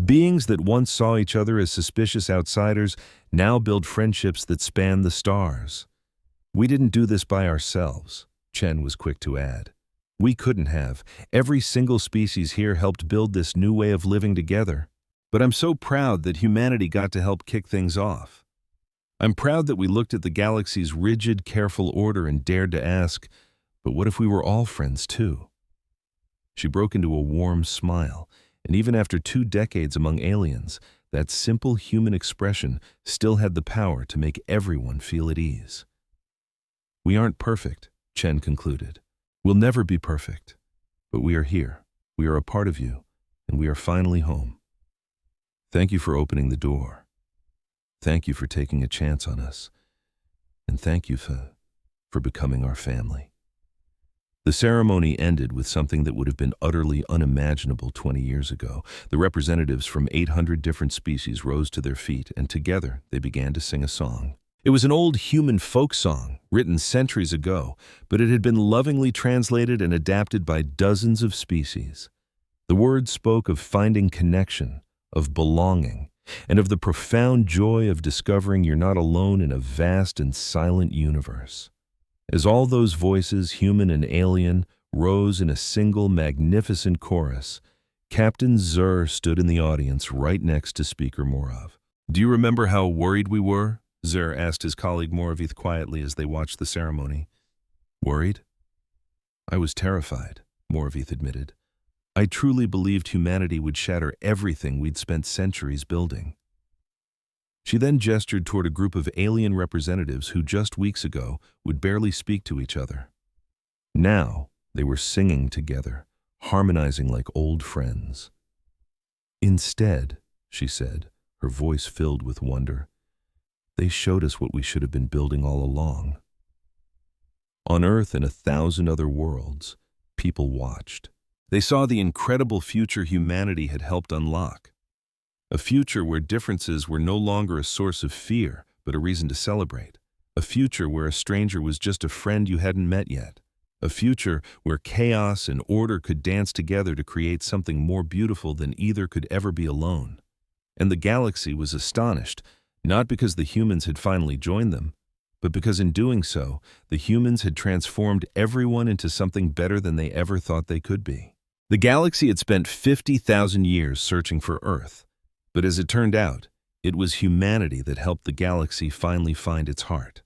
"Beings that once saw each other as suspicious outsiders now build friendships that span the stars. We didn't do this by ourselves," Chen was quick to add. "We couldn't have. Every single species here helped build this new way of living together. But I'm so proud that humanity got to help kick things off. I'm proud that we looked at the galaxy's rigid, careful order and dared to ask, but what if we were all friends too?" She broke into a warm smile, and even after 2 decades among aliens, that simple human expression still had the power to make everyone feel at ease. "We aren't perfect," Chen concluded. "We'll never be perfect. But we are here. We are a part of you, and we are finally home. Thank you for opening the door. Thank you for taking a chance on us. And thank you for becoming our family." The ceremony ended with something that would have been utterly unimaginable 20 years ago. The representatives from 800 different species rose to their feet, and together they began to sing a song. It was an old human folk song, written centuries ago, but it had been lovingly translated and adapted by dozens of species. The words spoke of finding connection, of belonging, and of the profound joy of discovering you're not alone in a vast and silent universe. As all those voices, human and alien, rose in a single magnificent chorus, Captain Zur stood in the audience right next to Speaker Morov. "Do you remember how worried we were?" Zur asked his colleague Moravith quietly as they watched the ceremony. "Worried? I was terrified," Moravith admitted. "I truly believed humanity would shatter everything we'd spent centuries building." She then gestured toward a group of alien representatives who just weeks ago would barely speak to each other. Now they were singing together, harmonizing like old friends. "Instead," she said, her voice filled with wonder, "they showed us what we should have been building all along." On Earth and 1,000 other worlds, people watched. They saw the incredible future humanity had helped unlock. A future where differences were no longer a source of fear, but a reason to celebrate. A future where a stranger was just a friend you hadn't met yet. A future where chaos and order could dance together to create something more beautiful than either could ever be alone. And the galaxy was astonished, not because the humans had finally joined them, but because in doing so, the humans had transformed everyone into something better than they ever thought they could be. The galaxy had spent 50,000 years searching for Earth, but as it turned out, it was humanity that helped the galaxy finally find its heart.